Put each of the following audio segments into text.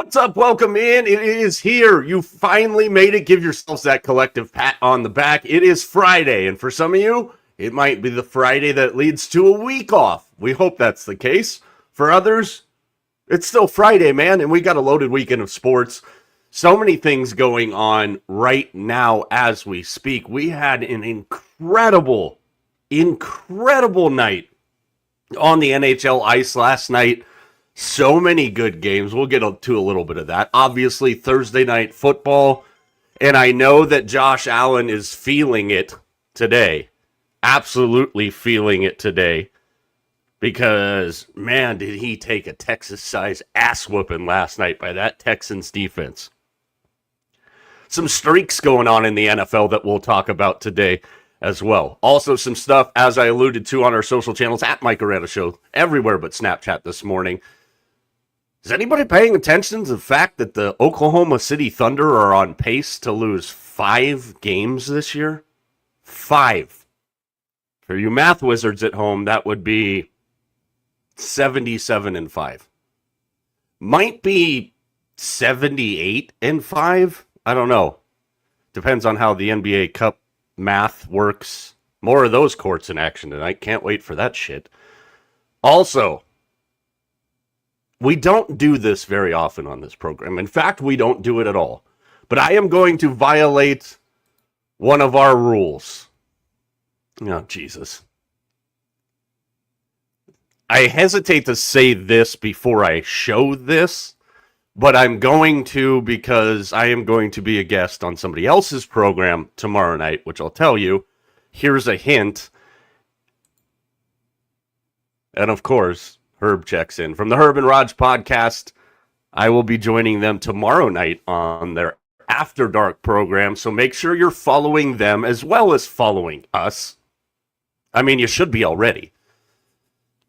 What's up? Welcome in. It is here. You finally made it. Give yourselves that collective pat on the back. It is Friday, and for some of you, it might be the Friday that leads to a week off. We hope that's the case. For others, it's still Friday, man, and we got a loaded weekend of sports. So many things going on right now as we speak. We had an incredible night on the NHL ice last night. So many good games. We'll get to a little bit of that. Obviously, Thursday night football. And I know that Josh Allen is feeling it today. Absolutely feeling it today. Because, man, did he take a Texas-sized ass-whooping last night by that Texans defense. Some streaks going on in the NFL that we'll talk about today as well. Also, some stuff, as I alluded to on our social channels, at Mike Arana Show, everywhere but Snapchat this morning. Is anybody paying attention to the fact that the Oklahoma City Thunder are on pace to lose 5 games this year? 5. For you math wizards at home, that would be 77-5. Might be 78-5. I don't know. Depends on how the NBA Cup math works. More of those courts in action tonight. Can't wait for that shit. Also, we don't do this very often on this program. In fact, we don't do it at all. But I am going to violate one of our rules. Oh, Jesus. I hesitate to say this before I show this, but I'm going to because I am going to be a guest on somebody else's program tomorrow night, which I'll tell you. Here's a hint. And of course, Herb checks in. From the Herb and Raj podcast, I will be joining them tomorrow night on their After Dark program, so make sure you're following them as well as following us. I mean, you should be already.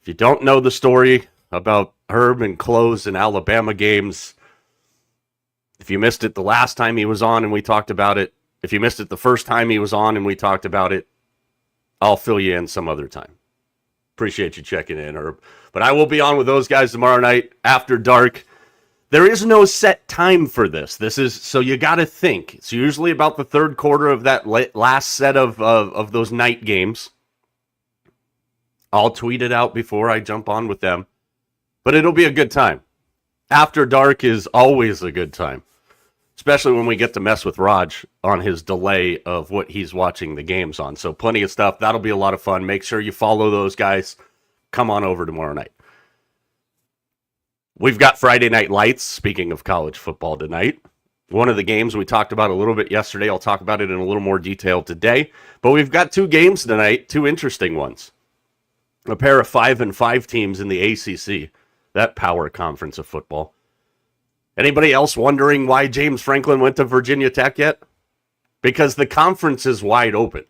If you don't know the story about Herb and clothes and Alabama games, if you missed it the last time he was on and we talked about it, if you missed it the first time he was on and we talked about it, I'll fill you in some other time. Appreciate you checking in, Herb. But I will be on with those guys tomorrow night after dark. There is no set time for this. So you got to think. It's usually about the third quarter of that last set of those night games. I'll tweet it out before I jump on with them. But it'll be a good time. After dark is always a good time. Especially when we get to mess with Raj on his delay of what he's watching the games on. So plenty of stuff. That'll be a lot of fun. Make sure you follow those guys. Come on over tomorrow night. We've got Friday Night Lights, speaking of college football tonight. One of the games we talked about a little bit yesterday. I'll talk about it in a little more detail today. But we've got 2 games tonight, 2 interesting ones. A pair of 5-5 teams in the ACC, that power conference of football. Anybody else wondering why James Franklin went to Virginia Tech yet? Because the conference is wide open.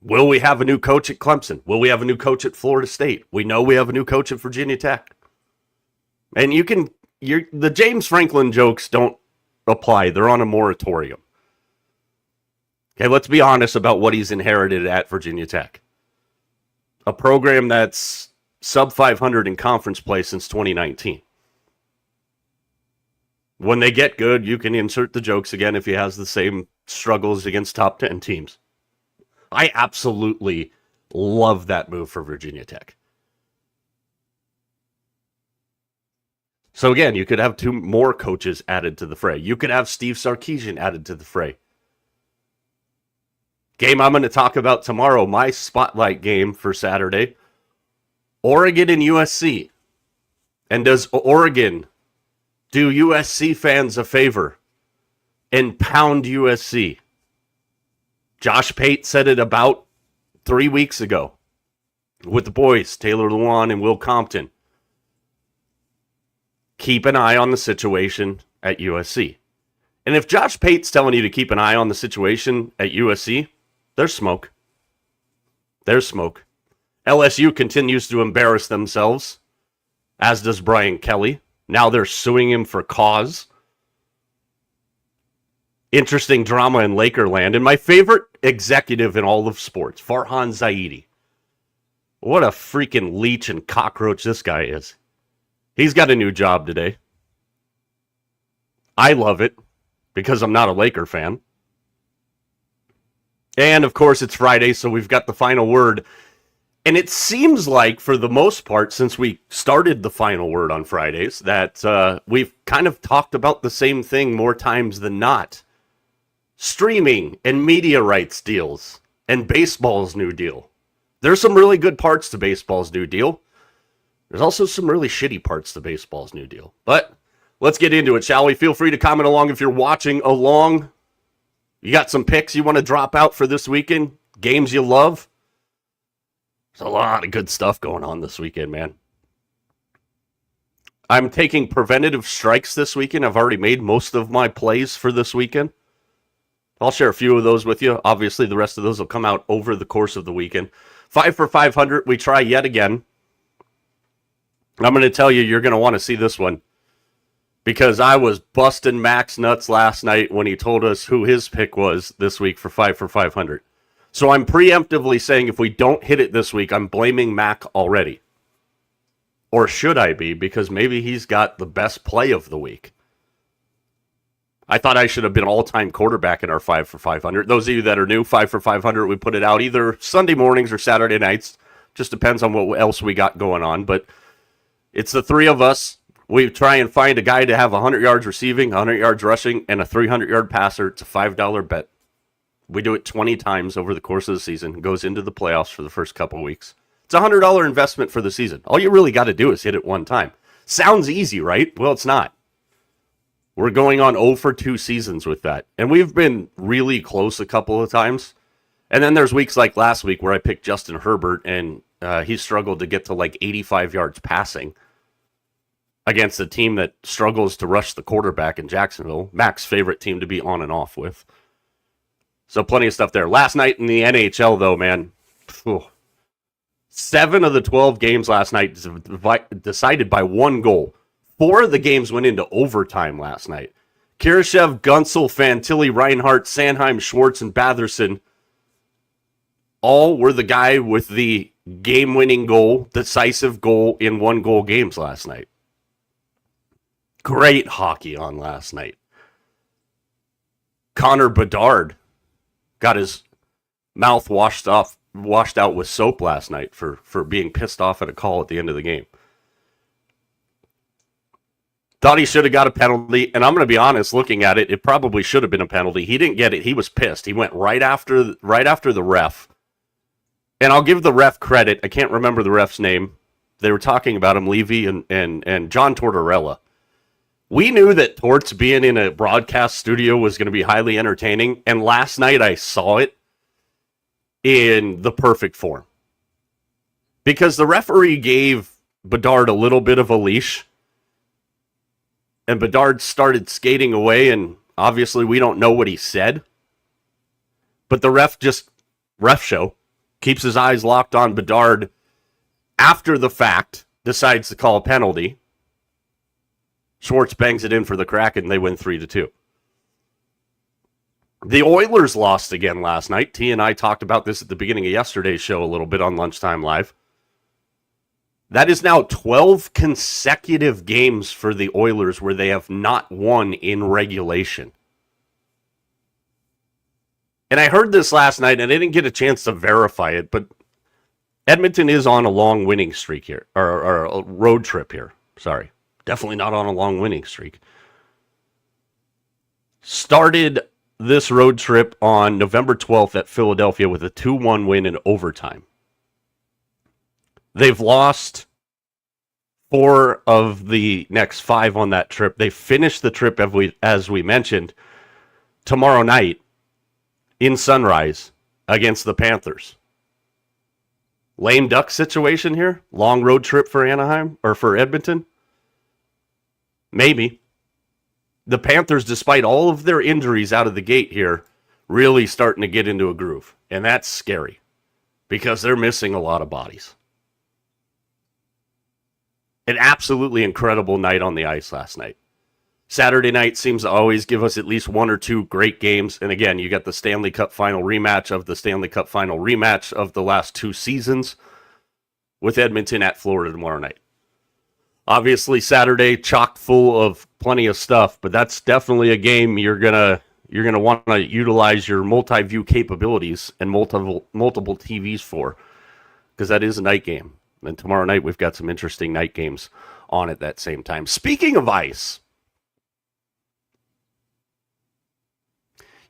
Will we have a new coach at Clemson? Will we have a new coach at Florida State? We know we have a new coach at Virginia Tech. And the James Franklin jokes don't apply. They're on a moratorium. Okay, let's be honest about what he's inherited at Virginia Tech. A program that's sub 500 in conference play since 2019. When they get good, you can insert the jokes again if he has the same struggles against top 10 teams. I absolutely love that move for Virginia Tech. So again, you could have 2 more coaches added to the fray. You could have Steve Sarkisian added to the fray. Game I'm going to talk about tomorrow, my spotlight game for Saturday, Oregon and USC. And does Oregon do USC fans a favor and pound USC? Josh Pate said it about 3 weeks ago with the boys, Taylor Lewan and Will Compton. Keep an eye on the situation at USC. And if Josh Pate's telling you to keep an eye on the situation at USC, there's smoke. There's smoke. LSU continues to embarrass themselves, as does Brian Kelly. Now they're suing him for cause. Interesting drama in Lakerland. And my favorite executive in all of sports, Farhan Zaidi. What a freaking leech and cockroach this guy is. He's got a new job today. I love it because I'm not a Laker fan. And, of course, it's Friday, so we've got the final word. And it seems like, for the most part, since we started the final word on Fridays, that we've kind of talked about the same thing more times than not. Streaming and media rights deals and baseball's new deal. There's some really good parts to baseball's new deal. There's also some really shitty parts to baseball's new deal. But let's get into it, shall we? Feel free to comment along if you're watching along. You got some picks you want to drop out for this weekend? Games you love? There's a lot of good stuff going on this weekend, man. I'm taking preventative strikes this weekend. I've already made most of my plays for this weekend. I'll share a few of those with you. Obviously, the rest of those will come out over the course of the weekend. 5 for 500, we try yet again. I'm going to tell you, you're going to want to see this one. Because I was busting Max nuts last night when he told us who his pick was this week for 5 for 500. So I'm preemptively saying if we don't hit it this week, I'm blaming Mac already. Or should I be? Because maybe he's got the best play of the week. I thought I should have been all-time quarterback in our 5 for 500. Those of you that are new, 5 for 500, we put it out either Sunday mornings or Saturday nights. Just depends on what else we got going on. But it's the three of us. We try and find a guy to have 100 yards receiving, 100 yards rushing, and a 300-yard passer. It's a $5 bet. We do it 20 times over the course of the season. It goes into the playoffs for the first couple of weeks. It's a $100 investment for the season. All you really got to do is hit it one time. Sounds easy, right? Well, it's not. We're going on 0 for 2 seasons with that. And we've been really close a couple of times. And then there's weeks like last week where I picked Justin Herbert, and he struggled to get to like 85 yards passing against a team that struggles to rush the quarterback in Jacksonville. Mac's favorite team to be on and off with. So plenty of stuff there. Last night in the NHL, though, man, 7 of the 12 games last night decided by 1 goal. 4 of the games went into overtime last night. Kirashev, Gunsel, Fantilli, Reinhart, Sanheim, Schwartz, and Batherson all were the guy with the game-winning goal, decisive goal in 1-goal games last night. Great hockey on last night. Connor Bedard got his mouth washed out with soap last night for being pissed off at a call at the end of the game. Thought he should have got a penalty, and I'm going to be honest, looking at it, it probably should have been a penalty. He didn't get it. He was pissed. He went right after the ref. And I'll give the ref credit. I can't remember the ref's name. They were talking about him, Levy and John Tortorella. We knew that Torts being in a broadcast studio was going to be highly entertaining, and last night I saw it in the perfect form. Because the referee gave Bedard a little bit of a leash, and Bedard started skating away, and obviously we don't know what he said. But the ref show, keeps his eyes locked on Bedard after the fact, decides to call a penalty. Schwartz bangs it in for the Kraken, and they win 3-2. The Oilers lost again last night. T and I talked about this at the beginning of yesterday's show a little bit on Lunchtime Live. That is now 12 consecutive games for the Oilers where they have not won in regulation. And I heard this last night, and I didn't get a chance to verify it, but Edmonton is on a long winning streak here, or a road trip here. Sorry. Definitely not on a long winning streak. Started this road trip on November 12th at Philadelphia with a 2-1 win in overtime. They've lost 4 of the next 5 on that trip. They finished the trip, as we mentioned, tomorrow night in Sunrise against the Panthers. Lame duck situation here? Long road trip for Anaheim or for Edmonton? Maybe. The Panthers, despite all of their injuries out of the gate here, really starting to get into a groove. And that's scary because they're missing a lot of bodies. An absolutely incredible night on the ice last night. Saturday night seems to always give us at least 1 or 2 great games. And again, you got the Stanley Cup final rematch of the Stanley Cup final rematch of the last 2 seasons with Edmonton at Florida tomorrow night. Obviously, Saturday chock full of plenty of stuff, but that's definitely a game you're gonna want to utilize your multi-view capabilities and multiple TVs for, because that is a night game. And tomorrow night we've got some interesting night games on at that same time. Speaking of ice,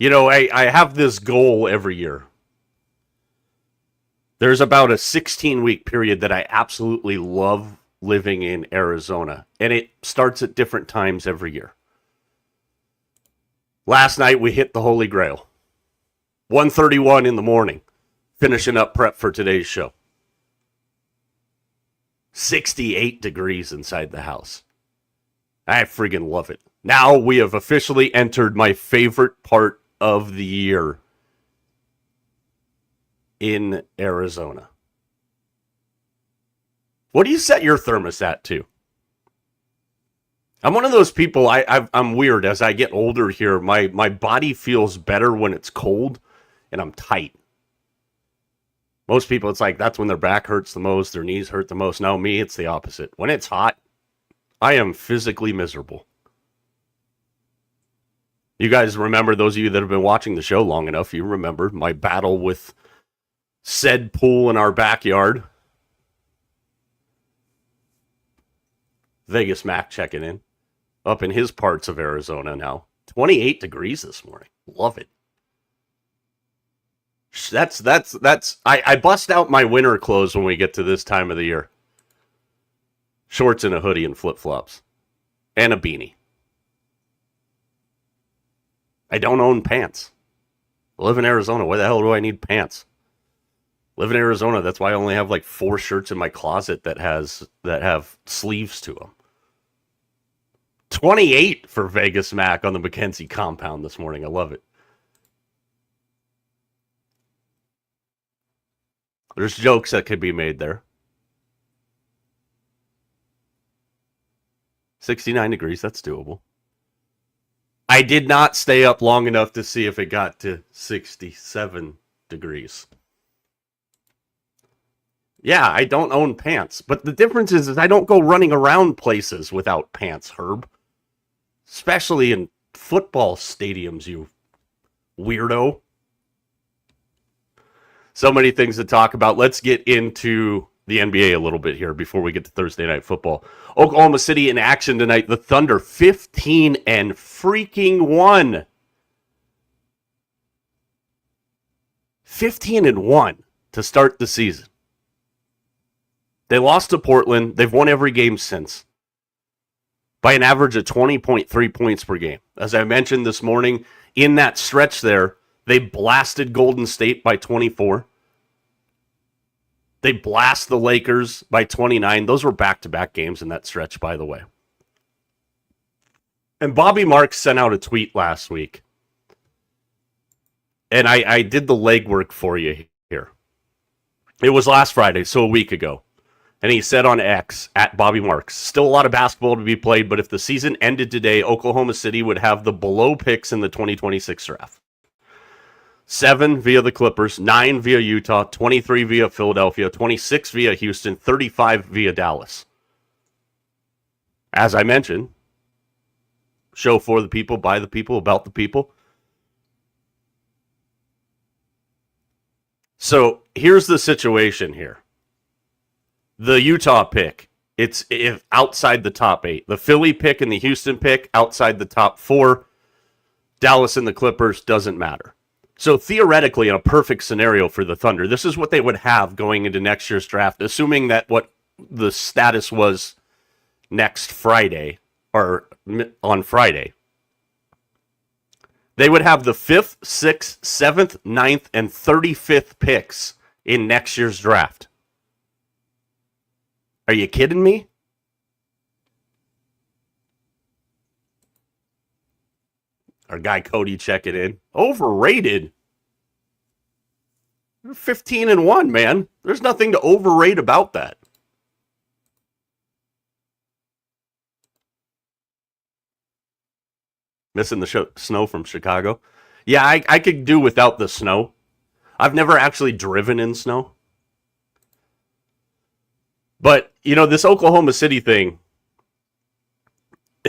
I have this goal every year. There's about a 16-week period that I absolutely love living in Arizona, and it starts at different times every year. Last night we hit the Holy Grail. 1:31 in the morning, finishing up prep for today's show. 68 degrees inside the house. I friggin' love it. Now we have officially entered my favorite part of the year in Arizona. What do you set your thermostat to? I'm one of those people, I'm weird. As I get older here, my body feels better when it's cold and I'm tight. Most people, it's like that's when their back hurts the most, their knees hurt the most. No, me, it's the opposite. When it's hot, I am physically miserable. You guys remember, those of you that have been watching the show long enough, you remember my battle with said pool in our backyard. Vegas Mac checking in. Up in his parts of Arizona now. 28 degrees this morning. Love it. I bust out my winter clothes when we get to this time of the year. Shorts and a hoodie and flip-flops. And a beanie. I don't own pants. I live in Arizona. Why the hell do I need pants? Live in Arizona. That's why I only have like 4 shirts in my closet that have sleeves to them. 28 for Vegas Mac on the McKenzie compound this morning. I love it. There's jokes that could be made there. 69 degrees, that's doable. I did not stay up long enough to see if it got to 67 degrees. Yeah, I don't own pants. But the difference is I don't go running around places without pants, Herb. Especially in football stadiums, you weirdo. So many things to talk about. Let's get into the NBA a little bit here before we get to Thursday Night Football. Oklahoma City in action tonight. The Thunder 15 and freaking 1. 15 and 1 to start the season. They lost to Portland. They've won every game since by an average of 20.3 points per game. As I mentioned this morning, in that stretch there, they blasted Golden State by 24. They blast the Lakers by 29. Those were back-to-back games in that stretch, by the way. And Bobby Marks sent out a tweet last week. And I did the legwork for you here. It was last Friday, so a week ago. And he said on X, at Bobby Marks, still a lot of basketball to be played, but if the season ended today, Oklahoma City would have the below picks in the 2026 draft. 7 via the Clippers, 9 via Utah, 23 via Philadelphia, 26 via Houston, 35 via Dallas. As I mentioned, show for the people, by the people, about the people. So here's the situation here. The Utah pick, it's outside the top 8. The Philly pick and the Houston pick, outside the top 4. Dallas and the Clippers, doesn't matter. So theoretically, in a perfect scenario for the Thunder, this is what they would have going into next year's draft, assuming that what the status was next Friday, or on Friday. They would have the 5th, 6th, 7th, 9th, and 35th picks in next year's draft. Are you kidding me? Our guy Cody checking in. Overrated. 15 and 1, man. There's nothing to overrate about that. Missing the snow from Chicago. Yeah, I could do without the snow. I've never actually driven in snow. But, this Oklahoma City thing,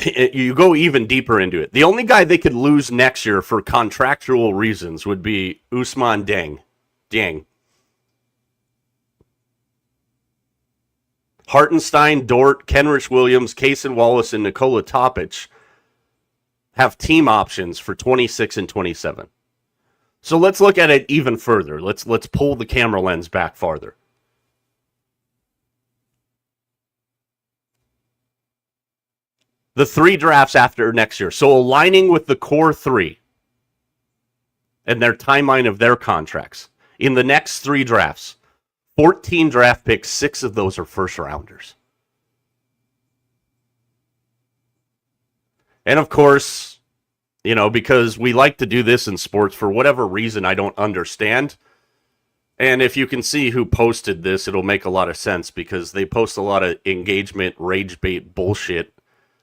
you go even deeper into it. The only guy they could lose next year for contractual reasons would be Usman Dieng. Hartenstein, Dort, Kenrich Williams, Kaysen Wallace, and Nikola Topic have team options for 26 and 27. So let's look at it even further. Let's pull the camera lens back farther. The 3 drafts after next year. So aligning with the core 3 and their timeline of their contracts. In the next 3 drafts, 14 draft picks, 6 of those are first rounders. And of course, because we like to do this in sports for whatever reason I don't understand. And if you can see who posted this, it'll make a lot of sense because they post a lot of engagement, rage bait bullshit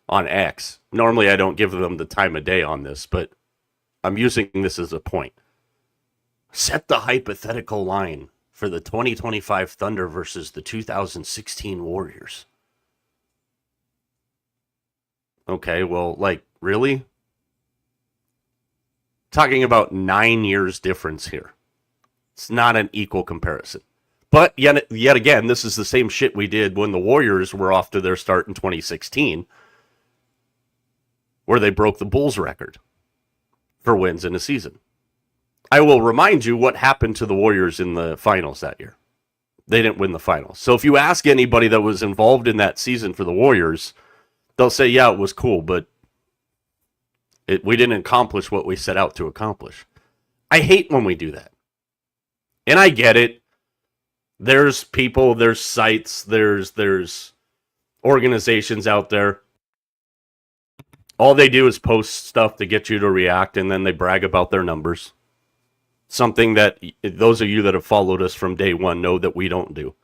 on X. Normally I don't give them the time of day on this, but I'm using this as a point. Set the hypothetical line for the 2025 Thunder versus the 2016 Warriors. Okay, well, really? Talking about 9 years difference here. It's not an equal comparison. But yet again, this is the same shit we did when the Warriors were off to their start in 2016, where they broke the Bulls record for wins in a season. I will remind you what happened to the Warriors in the finals that year. They didn't win the finals. So if you ask anybody that was involved in that season for the Warriors, they'll say, yeah, it was cool, but we didn't accomplish what we set out to accomplish. I hate when we do that. And I get it. There's people, there's sites, there's organizations out there. All they do is post stuff to get you to react, and then they brag about their numbers. Something that those of you that have followed us from day one know that we don't do.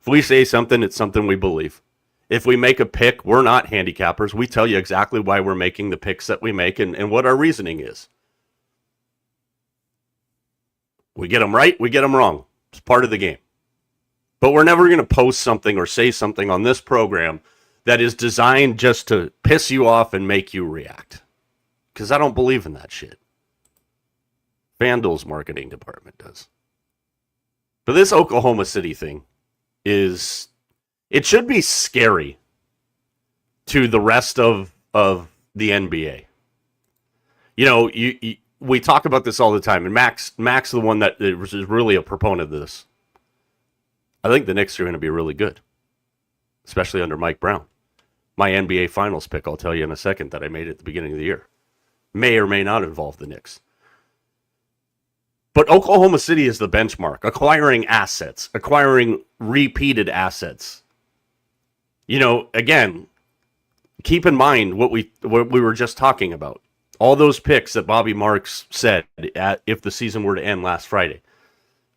If we say something, it's something we believe. If we make a pick, we're not handicappers. We tell you exactly why we're making the picks that we make and what our reasoning is. We get them right, we get them wrong. It's part of the game. But we're never going to post something or say something on this program that is designed just to piss you off and make you react. Because I don't believe in that shit. FanDuel's marketing department does. But this Oklahoma City thing it should be scary to the rest of the NBA. We talk about this all the time, and Max, the one that is really a proponent of this. I think the Knicks are going to be really good, especially under Mike Brown. My NBA Finals pick, I'll tell you in a second, that I made at the beginning of the year, may or may not involve the Knicks. But Oklahoma City is the benchmark, acquiring assets, acquiring repeated assets. Again, keep in mind what we were just talking about. All those picks that Bobby Marks said if the season were to end last Friday.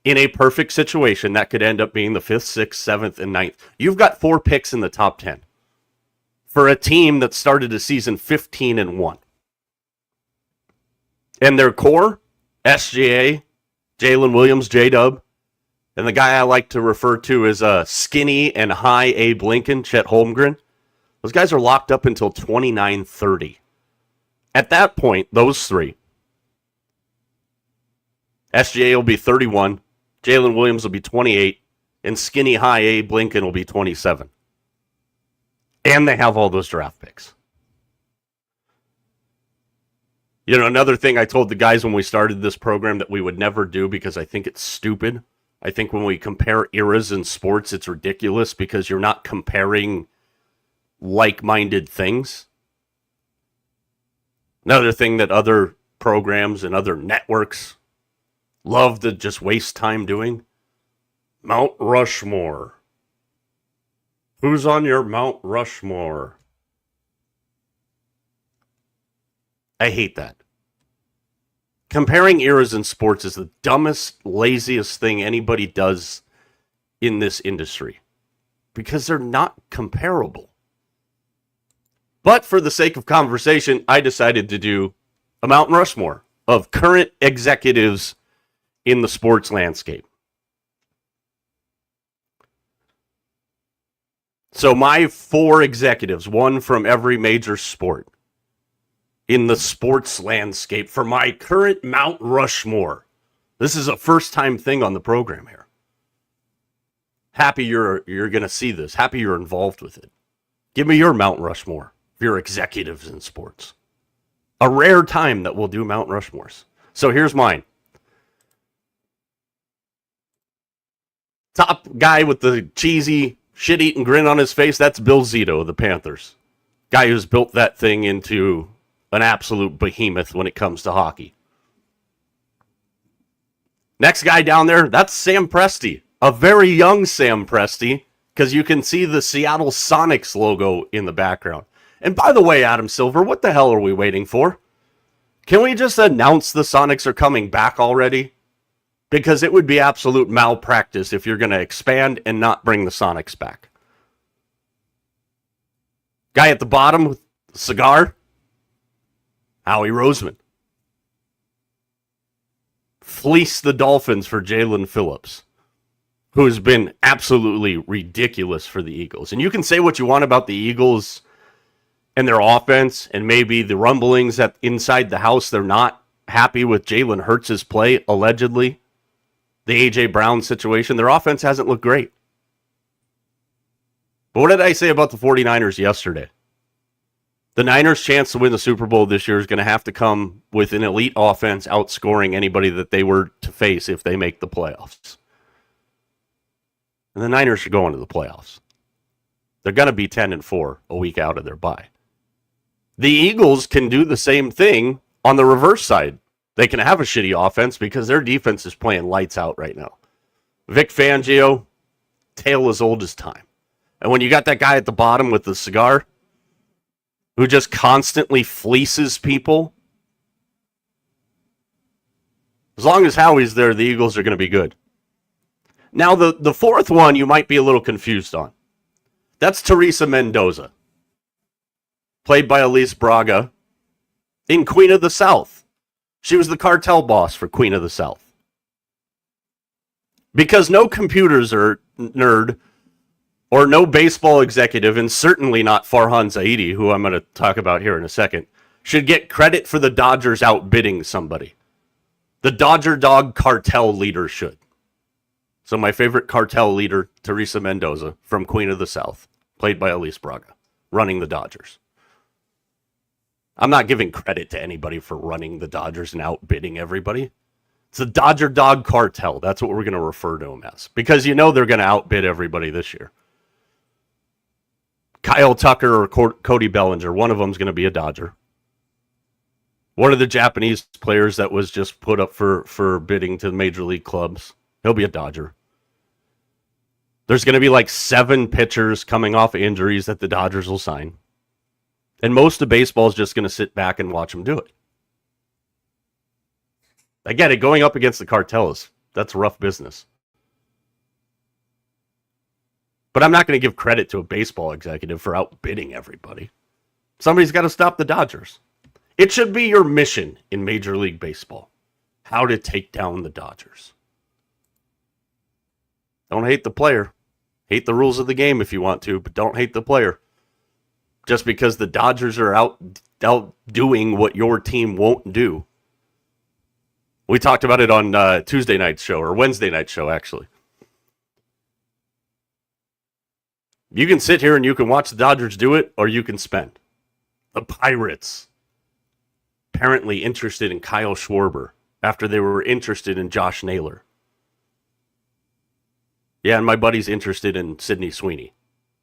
In a perfect situation, that could end up being the 5th, 6th, 7th, and 9th. You've got 4 picks in the top 10 for a team that started the season 15-1. And their core, SGA, Jalen Williams, J-Dub, and the guy I like to refer to as skinny and high Abe Lincoln, Chet Holmgren. Those guys are locked up until 29-30. At that point, those 3, SGA will be 31, Jalen Williams will be 28, and skinny high Abe Lincoln will be 27. And they have all those draft picks. Another thing I told the guys when we started this program that we would never do because I think it's stupid. I think when we compare eras in sports, it's ridiculous because you're not comparing like-minded things. Another thing that other programs and other networks love to just waste time doing, Mount Rushmore. Who's on your Mount Rushmore? I hate that. Comparing eras in sports is the dumbest, laziest thing anybody does in this industry because they're not comparable. But for the sake of conversation, I decided to do a Mount Rushmore of current executives in the sports landscape. So my 4 executives, one from every major sport in the sports landscape for my current Mount Rushmore. This is a first-time thing on the program here. Happy you're going to see this. Happy you're involved with it. Give me your Mount Rushmore for your executives in sports. A rare time that we'll do Mount Rushmores. So here's mine. Top guy with the cheesy, shit-eating grin on his face, that's Bill Zito of the Panthers. Guy who's built that thing into an absolute behemoth when it comes to hockey. Next guy down there, that's Sam Presti. A very young Sam Presti, because you can see the Seattle Sonics logo in the background. And by the way, Adam Silver, what the hell are we waiting for? Can we just announce the Sonics are coming back already? Because it would be absolute malpractice if you're going to expand and not bring the Sonics back. Guy at the bottom with the cigar, Howie Roseman. Fleece the Dolphins for Jalen Phillips, who has been absolutely ridiculous for the Eagles. And you can say what you want about the Eagles and their offense, and maybe the rumblings that inside the house they're not happy with Jalen Hurts' play, allegedly. The A.J. Brown situation, their offense hasn't looked great. But what did I say about the 49ers yesterday? The Niners' chance to win the Super Bowl this year is going to have to come with an elite offense outscoring anybody that they were to face if they make the playoffs. And the Niners are going to the playoffs. They're going to be 10-4 a week out of their bye. The Eagles can do the same thing on the reverse side. They can have a shitty offense because their defense is playing lights out right now. Vic Fangio, tale as old as time. And when you got that guy at the bottom with the cigar who just constantly fleeces people, as long as Howie's there, the Eagles are going to be good. Now, the fourth one you might be a little confused on. That's Teresa Mendoza, played by Elise Braga in Queen of the South. She was the cartel boss for Queen of the South. Because no computers are nerd or no baseball executive, and certainly not Farhan Zaidi, who I'm going to talk about here in a second, should get credit for the Dodgers outbidding somebody. The Dodger Dog cartel leader should. So my favorite cartel leader, Teresa Mendoza, from Queen of the South, played by Elise Braga, running the Dodgers. I'm not giving credit to anybody for running the Dodgers and outbidding everybody. It's the Dodger Dog cartel. That's what we're going to refer to them as. Because you know they're going to outbid everybody this year. Kyle Tucker or Cody Bellinger, one of them is going to be a Dodger. One of the Japanese players that was just put up for bidding to major league clubs, he'll be a Dodger. There's going to be like 7 pitchers coming off injuries that the Dodgers will sign. And most of baseball is just going to sit back and watch them do it. I get it. Going up against the cartels, that's rough business. But I'm not going to give credit to a baseball executive for outbidding everybody. Somebody's got to stop the Dodgers. It should be your mission in Major League Baseball. How to take down the Dodgers. Don't hate the player. Hate the rules of the game if you want to, but don't hate the player. Just because the Dodgers are out doing what your team won't do. We talked about it on Tuesday night's show, or Wednesday night's show, actually. You can sit here and you can watch the Dodgers do it, or you can spend. The Pirates, apparently interested in Kyle Schwarber after they were interested in Josh Naylor. Yeah, and my buddy's interested in Sidney Sweeney.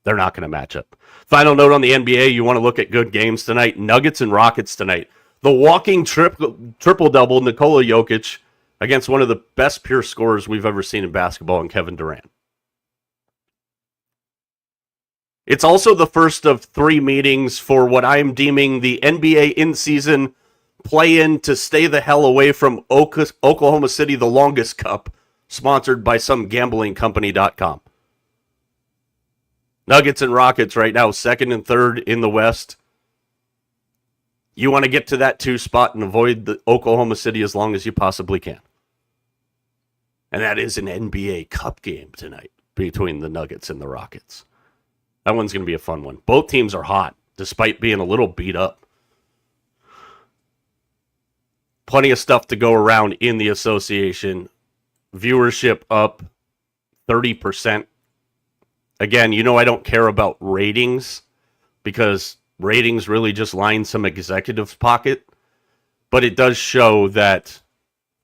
They're not going to match up. Final note on the NBA, you want to look at good games tonight. Nuggets and Rockets tonight. The walking triple-double, Nikola Jokic, against one of the best pure scorers we've ever seen in basketball, in Kevin Durant. It's also the first of 3 meetings for what I'm deeming the NBA in-season play-in to stay the hell away from Oklahoma City, the longest cup, sponsored by some gamblingcompany.com. Nuggets and Rockets right now, 2nd and 3rd in the West. You want to get to that 2 spot and avoid the Oklahoma City as long as you possibly can. And that is an NBA Cup game tonight between the Nuggets and the Rockets. That one's going to be a fun one. Both teams are hot, despite being a little beat up. Plenty of stuff to go around in the association. Viewership up 30%. Again, I don't care about ratings because ratings really just line some executives' pocket. But it does show that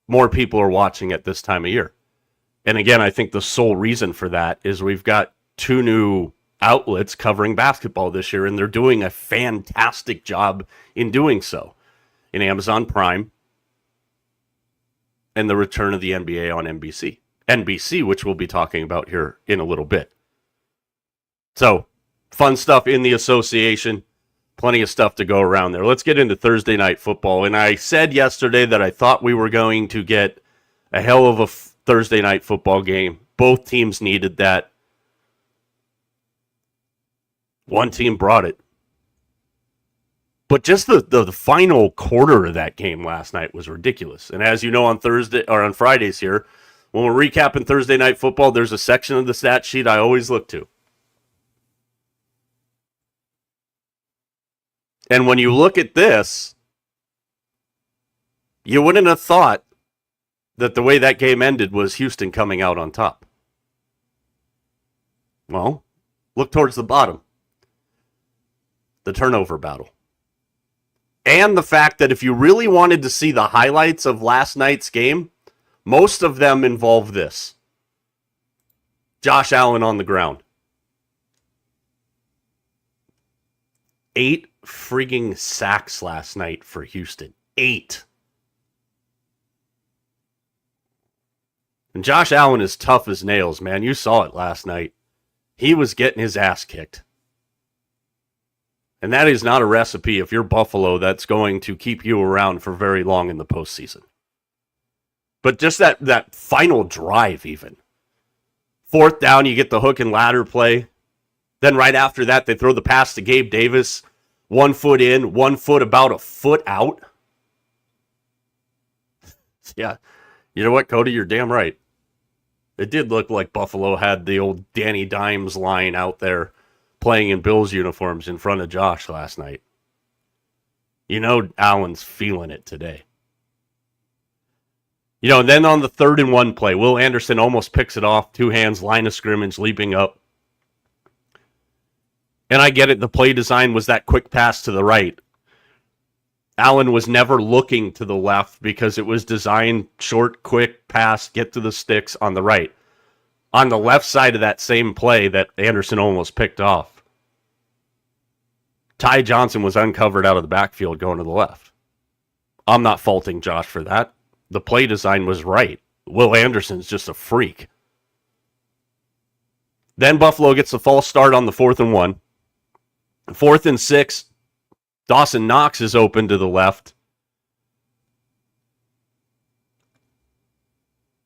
more people are watching at this time of year. And again, I think the sole reason for that is we've got 2 new outlets covering basketball this year, and they're doing a fantastic job in doing so. In Amazon Prime and the return of the NBA on NBC. NBC, which we'll be talking about here in a little bit. So, fun stuff in the association. Plenty of stuff to go around there. Let's get into Thursday night football. And I said yesterday that I thought we were going to get a hell of a Thursday night football game. Both teams needed that. One team brought it. But just the final quarter of that game last night was ridiculous. And as you know, on Fridays here, when we're recapping Thursday night football, there's a section of the stat sheet I always look to. And when you look at this, you wouldn't have thought that the way that game ended was Houston coming out on top. Well, look towards the bottom. The turnover battle. And the fact that if you really wanted to see the highlights of last night's game, most of them involve this. Josh Allen on the ground. 8 frigging sacks last night for Houston. 8. And Josh Allen is tough as nails, man. You saw it last night. He was getting his ass kicked. And that is not a recipe, if you're Buffalo, that's going to keep you around for very long in the postseason. But just that final drive even. 4th down, you get the hook and ladder play. Then right after that, they throw the pass to Gabe Davis. 1 foot in, 1 foot about a foot out. Yeah. You know what, Cody? You're damn right. It did look like Buffalo had the old Danny Dimes line out there playing in Bills uniforms in front of Josh last night. You know Allen's feeling it today. And then on the 3rd and 1 play, Will Anderson almost picks it off. 2 hands, line of scrimmage, leaping up. And I get it, the play design was that quick pass to the right. Allen was never looking to the left because it was designed short, quick pass, get to the sticks on the right. On the left side of that same play that Anderson almost picked off, Ty Johnson was uncovered out of the backfield going to the left. I'm not faulting Josh for that. The play design was right. Will Anderson's just a freak. Then Buffalo gets the false start on the 4th and 1. 4th and 6, Dawson Knox is open to the left.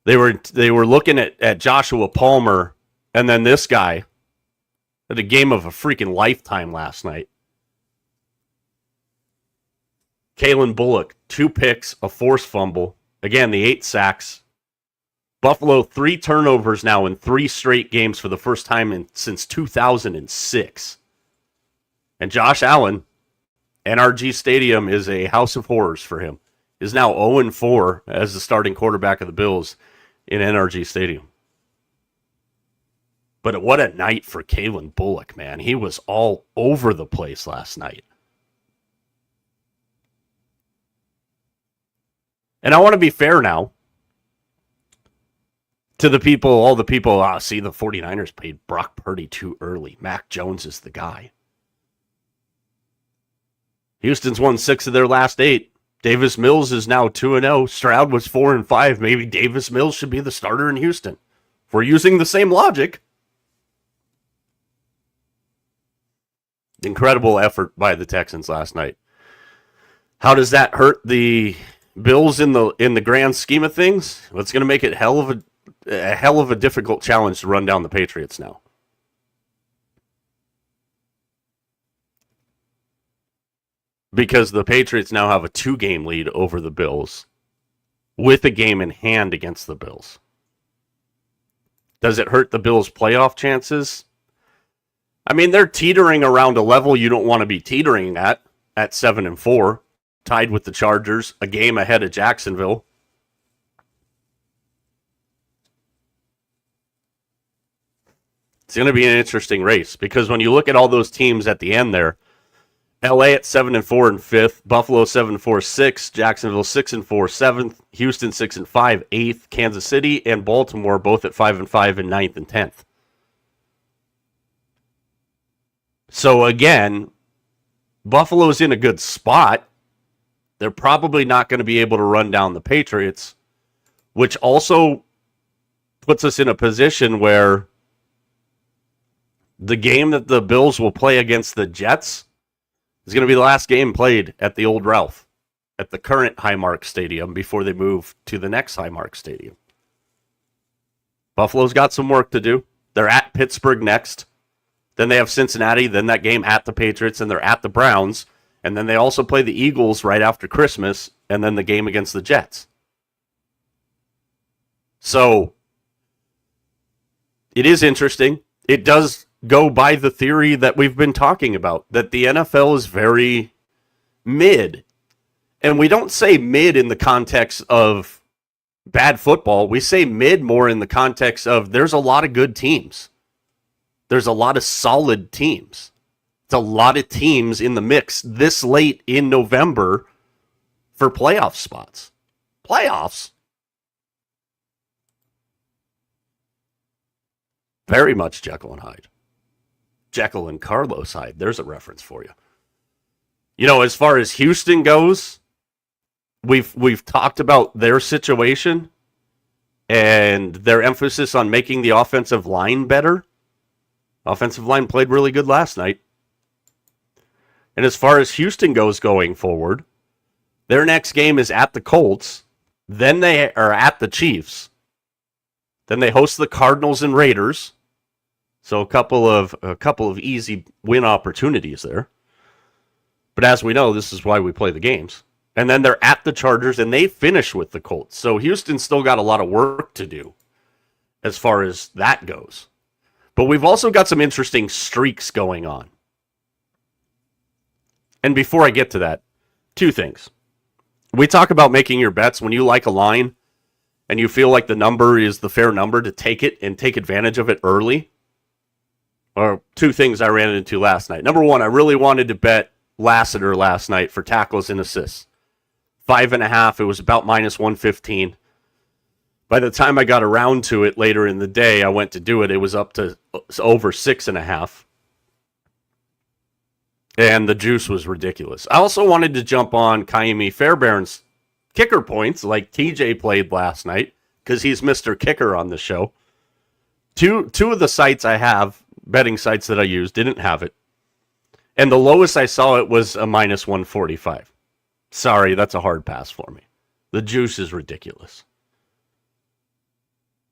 They were looking at Joshua Palmer, and then this guy had a game of a freaking lifetime last night. Kalen Bullock, 2 picks, a forced fumble. Again, the 8 sacks. Buffalo, 3 turnovers now in 3 straight games for the first time since 2006. And Josh Allen, NRG Stadium is a house of horrors for him. Is now 0-4 as the starting quarterback of the Bills in NRG Stadium. But what a night for Kalen Bullock, man. He was all over the place last night. And I want to be fair now to the people, all the people, the 49ers paid Brock Purdy too early. Mac Jones is the guy. Houston's won 6 of their last 8. Davis Mills is now 2-0. Stroud was 4-5. Maybe Davis Mills should be the starter in Houston. If we're using the same logic. Incredible effort by the Texans last night. How does that hurt the Bills in the grand scheme of things? Well, it's going to make it a hell of a difficult challenge to run down the Patriots now. Because the Patriots now have a 2-game lead over the Bills with a game in hand against the Bills. Does it hurt the Bills' playoff chances? I mean, they're teetering around a level you don't want to be teetering at 7-4, tied with the Chargers, a game ahead of Jacksonville. It's going to be an interesting race because when you look at all those teams at the end there, LA at 7-4 and 5th, Buffalo 7-4, 6th, Jacksonville 6-4, 7th, Houston 6-5, 8th, Kansas City and Baltimore both at 5-5 and 9th and 10th. So again, Buffalo's in a good spot. They're probably not going to be able to run down the Patriots, which also puts us in a position where the game that the Bills will play against the Jets is going to be the last game played at the old Ralph, at the current Highmark Stadium, before they move to the next Highmark Stadium. Buffalo's got some work to do. They're at Pittsburgh next. Then they have Cincinnati, then that game at the Patriots, and they're at the Browns. And then they also play the Eagles right after Christmas, and then the game against the Jets. So, it is interesting. It does go by the theory that we've been talking about, that the NFL is very mid. And we don't say mid in the context of bad football. We say mid more in the context of there's a lot of good teams. There's a lot of solid teams. It's a lot of teams in the mix this late in November for playoff spots. Playoffs? Very much Jekyll and Hyde. Jekyll and Carlos Hyde. There's a reference for you. You know, as far as Houston goes, we've talked about their situation and their emphasis on making the offensive line better. Offensive line played really good last night. And as far as Houston goes going forward, their next game is at the Colts. Then they are at the Chiefs. Then they host the Cardinals and Raiders. So a couple of easy win opportunities there. But as we know, this is why we play the games. And then they're at the Chargers, and they finish with the Colts. So Houston's still got a lot of work to do as far as that goes. But we've also got some interesting streaks going on. And before I get to that, two things. We talk about making your bets when you like a line and you feel like the number is the fair number to take it and take advantage of it early. Or two things I ran into last night. Number one, I really wanted to bet Lassiter last night for tackles and assists. 5.5, it was about minus 115. By the time I got around to it later in the day, I went to do it. It was up to over 6.5. And the juice was ridiculous. I also wanted to jump on Kaimi Fairbairn's kicker points like TJ played last night because he's Mr. Kicker on the show. Two of the sites I have, betting sites that I use, didn't have it. And the lowest I saw it was a minus 145. Sorry, that's a hard pass for me. The juice is ridiculous.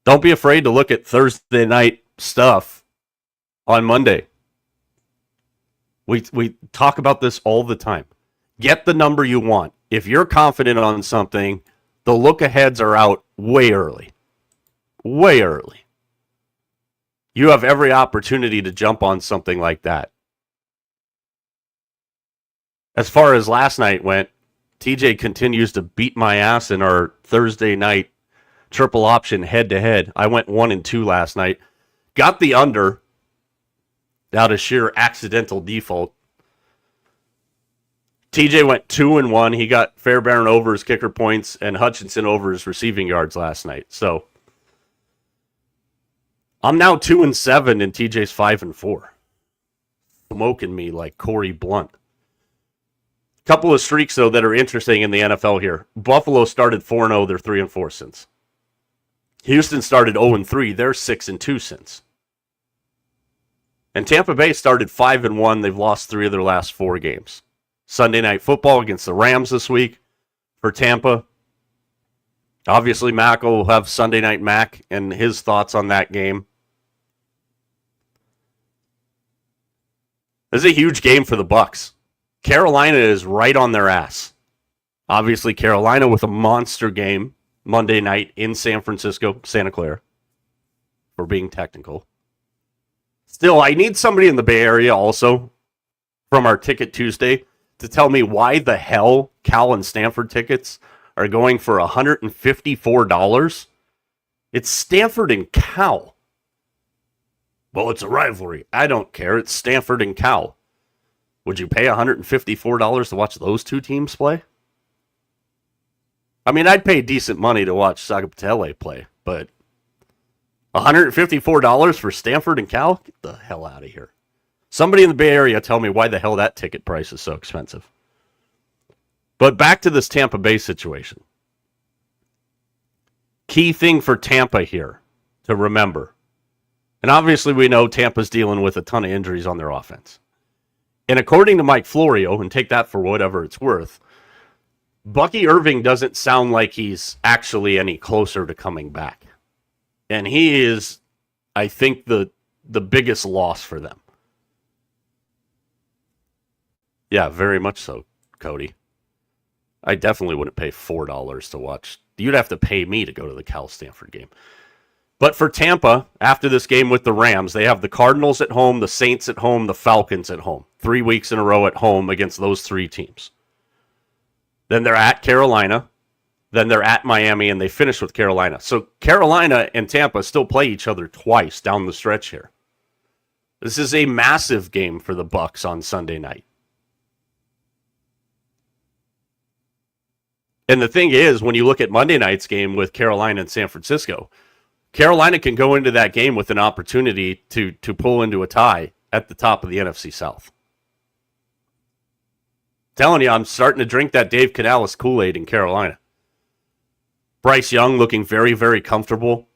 Don't be afraid to look at Thursday night stuff on Monday. We talk about this all the time. Get the number you want. If you're confident on something, the look-aheads are out way early. Way early. You have every opportunity to jump on something like that. As far as last night went, TJ continues to beat my ass in our Thursday night triple option head-to-head. I went 1-2 last night. Got the under out of sheer accidental default. TJ went 2-1. He got Fairbairn over his kicker points and Hutchinson over his receiving yards last night. So I'm now 2-7 and TJ's 5-4. Smoking me like Corey Blunt. Couple of streaks, though, that are interesting in the NFL here. Buffalo started 4-0. They're 3-4 since. Houston started 0-3. They're 6-2 since. And Tampa Bay started 5-1. They've lost 3 of their last 4 games. Sunday Night Football against the Rams this week for Tampa. Obviously, Mac will have Sunday Night Mac and his thoughts on that game. This is a huge game for the Bucs. Carolina is right on their ass. Obviously, Carolina with a monster game Monday night in San Francisco, Santa Clara, for being technical. Still, I need somebody in the Bay Area also from our Ticket Tuesday to tell me why the hell Cal and Stanford tickets are going for $154. It's Stanford and Cal. Well, it's a rivalry. I don't care. It's Stanford and Cal. Would you pay $154 to watch those two teams play? I mean, I'd pay decent money to watch Sagapatele play, but $154 for Stanford and Cal? Get the hell out of here. Somebody in the Bay Area tell me why the hell that ticket price is so expensive. But back to this Tampa Bay situation. Key thing for Tampa here to remember. And obviously we know Tampa's dealing with a ton of injuries on their offense. And according to Mike Florio, and take that for whatever it's worth, Bucky Irving doesn't sound like he's actually any closer to coming back. And he is, I think, the biggest loss for them. Yeah, very much so, Cody. I definitely wouldn't pay $4 to watch. You'd have to pay me to go to the Cal-Stanford game. But for Tampa, after this game with the Rams, they have the Cardinals at home, the Saints at home, the Falcons at home. 3 weeks in a row at home against those three teams. Then they're at Carolina. Then they're at Miami, and they finish with Carolina. So Carolina and Tampa still play each other twice down the stretch here. This is a massive game for the Bucs on Sunday night. And the thing is, when you look at Monday night's game with Carolina and San Francisco, Carolina can go into that game with an opportunity to pull into a tie at the top of the NFC South. Telling you, I'm starting to drink that Dave Canales Kool-Aid in Carolina. Bryce Young looking very, very comfortable.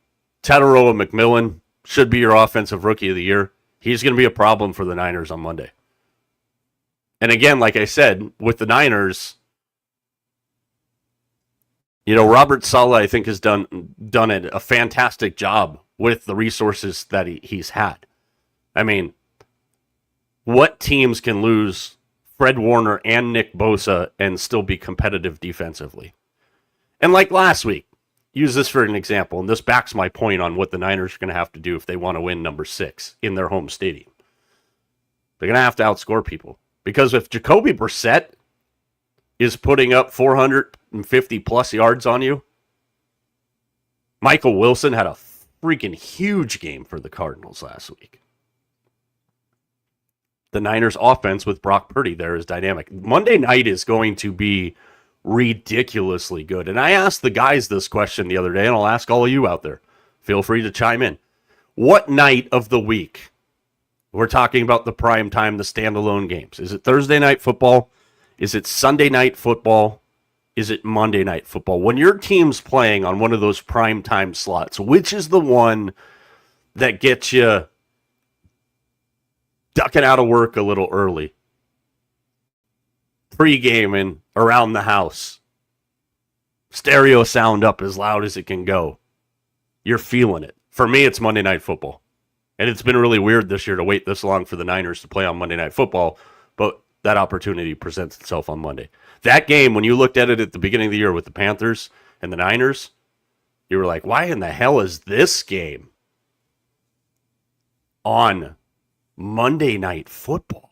Tataroa McMillan should be your offensive rookie of the year. He's going to be a problem for the Niners on Monday. And again, like I said, with the Niners, you know, Robert Saleh, I think, has done a fantastic job with the resources that he's had. I mean, what teams can lose Fred Warner and Nick Bosa and still be competitive defensively? And like last week, use this for an example, and this backs my point on what the Niners are going to have to do if they want to win number 6 in their home stadium. They're going to have to outscore people. Because if Jacoby Brissett is putting up 450 plus yards on you, Michael Wilson had a freaking huge game for the Cardinals last week. The Niners offense with Brock Purdy there is dynamic. Monday night is going to be ridiculously good. And I asked the guys this question the other day, and I'll ask all of you out there. Feel free to chime in. What night of the week? We're talking about the prime time, the standalone games. Is it Thursday night football? Is it Sunday night football? Is it Monday night football? When your team's playing on one of those prime time slots, which is the one that gets you ducking out of work a little early? Pre-game and around the house. Stereo sound up as loud as it can go. You're feeling it. For me, it's Monday Night Football. And it's been really weird this year to wait this long for the Niners to play on Monday Night Football, but that opportunity presents itself on Monday. That game, when you looked at it at the beginning of the year with the Panthers and the Niners, you were like, why in the hell is this game on Monday Night Football?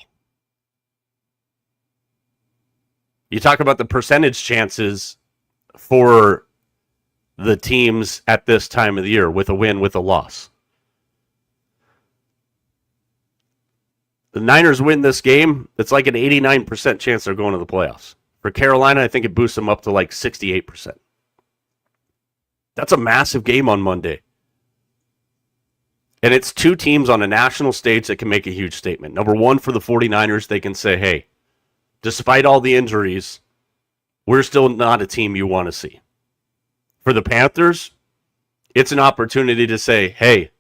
You talk about the percentage chances for the teams at this time of the year with a win, with a loss. The Niners win this game, it's like an 89% chance they're going to the playoffs. For Carolina, I think it boosts them up to like 68%. That's a massive game on Monday. And it's two teams on a national stage that can make a huge statement. Number one, for the 49ers, they can say, hey, despite all the injuries, we're still not a team you want to see. For the Panthers, it's an opportunity to say, hey,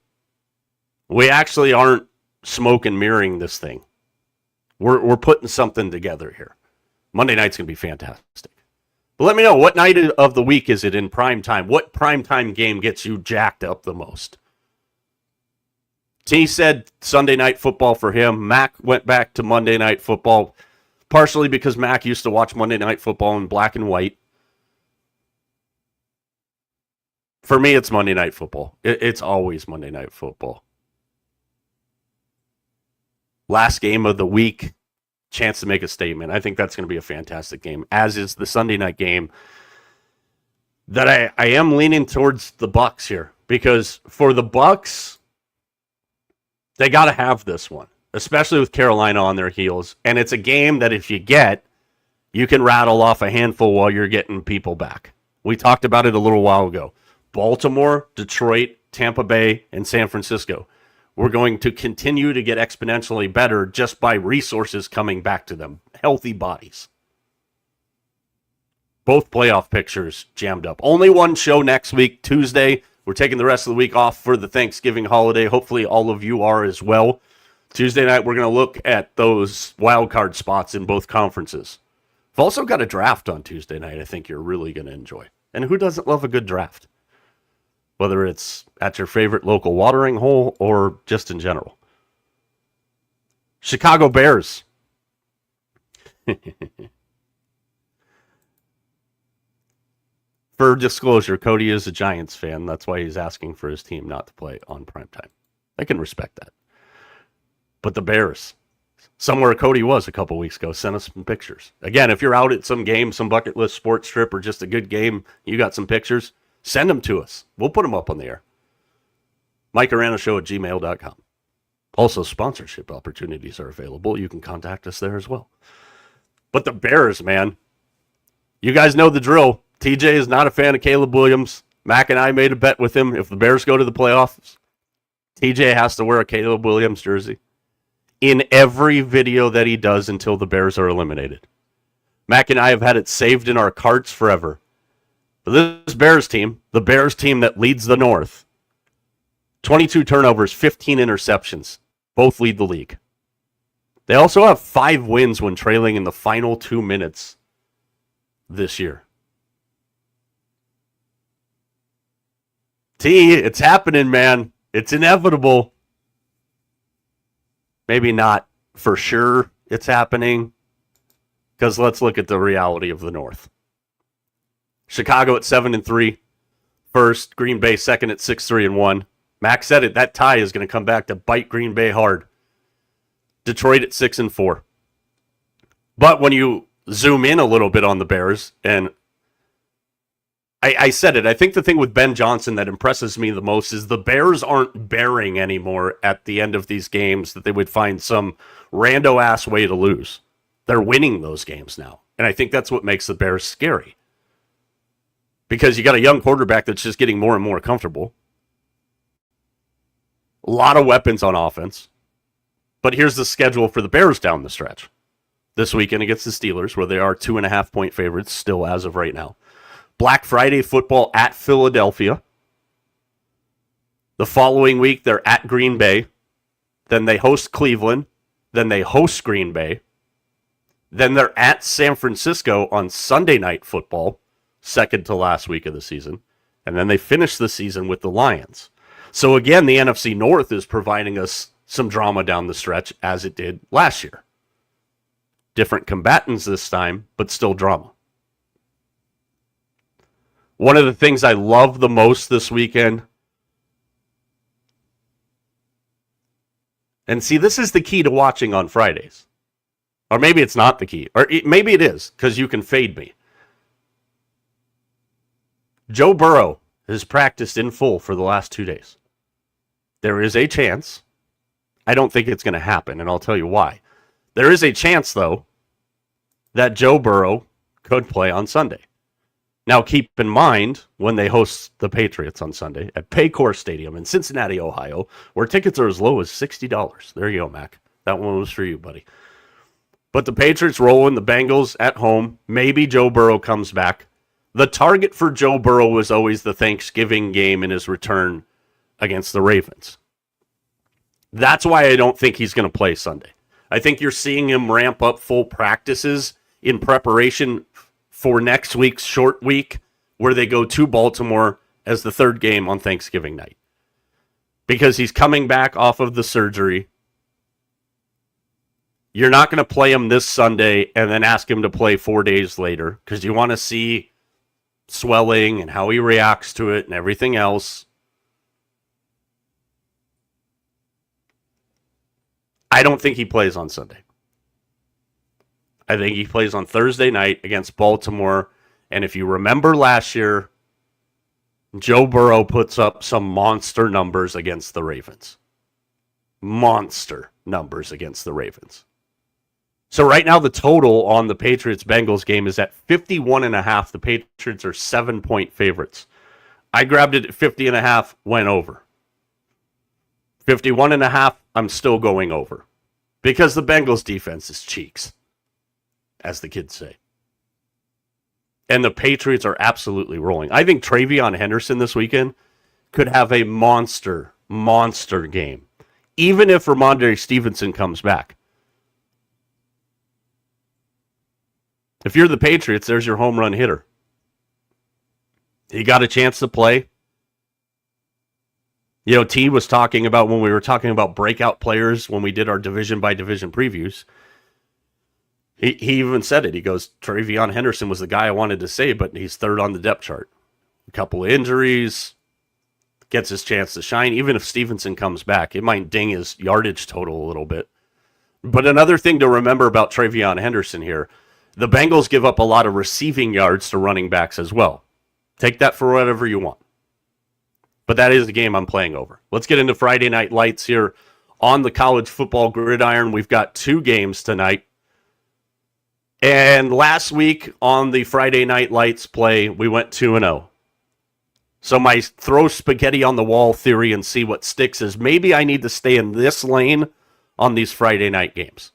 we actually aren't smoke and mirroring this thing. We're putting something together here. Monday night's going to be fantastic. But let me know, what night of the week is it in prime time? What prime time game gets you jacked up the most? T said Sunday night football for him. Mac went back to Monday night football, partially because Mac used to watch Monday night football in black and white. For me, it's Monday night football. It's always Monday night football. Last game of the week, chance to make a statement. I think that's going to be a fantastic game, as is the Sunday night game. That I am leaning towards the Bucks here, because for the Bucks, they got to have this one, especially with Carolina on their heels. And it's a game that if you get, you can rattle off a handful while you're getting people back. We talked about it a little while ago. Baltimore, Detroit, Tampa Bay, and San Francisco. We're going to continue to get exponentially better just by resources coming back to them. Healthy bodies. Both playoff pictures jammed up. Only one show next week, Tuesday. We're taking the rest of the week off for the Thanksgiving holiday. Hopefully all of you are as well. Tuesday night, we're going to look at those wild card spots in both conferences. We've also got a draft on Tuesday night I think you're really going to enjoy. And who doesn't love a good draft? Whether it's at your favorite local watering hole or just in general. Chicago Bears. For disclosure, Cody is a Giants fan. That's why he's asking for his team not to play on primetime. I can respect that. But the Bears, somewhere Cody was a couple weeks ago, sent us some pictures. Again, if you're out at some game, some bucket list sports trip, or just a good game, you got some pictures, send them to us. We'll put them up on the air. MikeAranaShow@gmail.com. Also, sponsorship opportunities are available. You can contact us there as well. But the Bears, man, you guys know the drill. TJ is not a fan of Caleb Williams. Mac and I made a bet with him. If the Bears go to the playoffs, TJ has to wear a Caleb Williams jersey in every video that he does until the Bears are eliminated. Mac and I have had it saved in our carts forever. But this Bears team, the Bears team that leads the North, 22 turnovers, 15 interceptions. Both lead the league. They also have 5 wins when trailing in the final 2 minutes this year. T, it's happening, man. It's inevitable. Maybe not for sure it's happening, because let's look at the reality of the North. Chicago at 7-3, first. Green Bay second at 6-3-1. Max said it. That tie is going to come back to bite Green Bay hard. Detroit at 6-4. But when you zoom in a little bit on the Bears, and I said it, I think the thing with Ben Johnson that impresses me the most is the Bears aren't bearing anymore at the end of these games that they would find some rando-ass way to lose. They're winning those games now. And I think that's what makes the Bears scary. Because you got a young quarterback that's just getting more and more comfortable. A lot of weapons on offense. But here's the schedule for the Bears down the stretch. This weekend against the Steelers, where they are 2.5-point favorites still as of right now. Black Friday football at Philadelphia. The following week, they're at Green Bay. Then they host Cleveland. Then they host Green Bay. Then they're at San Francisco on Sunday Night Football, second to last week of the season. And then they finish the season with the Lions. So again, the NFC North is providing us some drama down the stretch, as it did last year. Different combatants this time, but still drama. One of the things I love the most this weekend, and see, this is the key to watching on Fridays. Or maybe it's not the key. Or maybe it is, because you can fade me. Joe Burrow has practiced in full for the last 2 days. There is a chance. I don't think it's going to happen, and I'll tell you why. There is a chance, though, that Joe Burrow could play on Sunday. Now, keep in mind, when they host the Patriots on Sunday at Paycor Stadium in Cincinnati, Ohio, where tickets are as low as $60. There you go, Mac. That one was for you, buddy. But the Patriots rolling, the Bengals at home. Maybe Joe Burrow comes back. The target for Joe Burrow was always the Thanksgiving game in his return against the Ravens. That's why I don't think he's going to play Sunday. I think you're seeing him ramp up full practices in preparation for next week's short week, where they go to Baltimore as the third game on Thanksgiving night. Because he's coming back off of the surgery. You're not going to play him this Sunday and then ask him to play 4 days later, because you want to see swelling and how he reacts to it and everything else. I don't think he plays on Sunday. I think he plays on Thursday night against Baltimore. And if you remember last year, Joe Burrow puts up some monster numbers against the Ravens. Monster numbers against the Ravens. So right now the total on the Patriots-Bengals game is at 51.5. The Patriots are 7-point favorites. I grabbed it at 50.5, went over. 51.5, I'm still going over. Because the Bengals defense is cheeks, as the kids say. And the Patriots are absolutely rolling. I think Travion Henderson this weekend could have a monster game. Even if Ramondre Stevenson comes back. If you're the Patriots, there's your home run hitter. He got a chance to play. You know, T was talking about when we were talking about breakout players when we did our division by division previews. He even said it. He goes, Travion Henderson was the guy I wanted to say, but he's third on the depth chart. A couple of injuries, gets his chance to shine. Even if Stevenson comes back, it might ding his yardage total a little bit. But another thing to remember about Travion Henderson here, the Bengals give up a lot of receiving yards to running backs as well. Take that for whatever you want. But that is the game I'm playing over. Let's get into Friday Night Lights here on the college football gridiron. We've got 2 games tonight. And last week on the Friday Night Lights play, we went 2-0. So my throw spaghetti on the wall theory and see what sticks is maybe I need to stay in this lane on these Friday night games.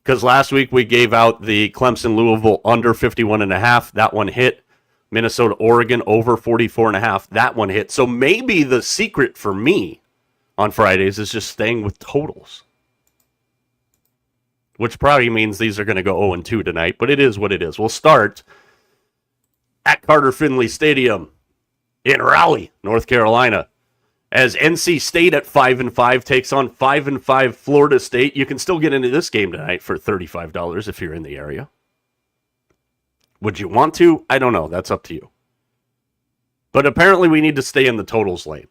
Because last week we gave out the Clemson-Louisville under 51.5. That one hit. Minnesota-Oregon over 44.5. That one hit. So maybe the secret for me on Fridays is just staying with totals. Which probably means these are going to go 0-2 tonight, but it is what it is. We'll start at Carter Finley Stadium in Raleigh, North Carolina, as NC State at 5-5 takes on 5-5 Florida State. You can still get into this game tonight for $35 if you're in the area. Would you want to? I don't know. That's up to you. But apparently we need to stay in the totals lane.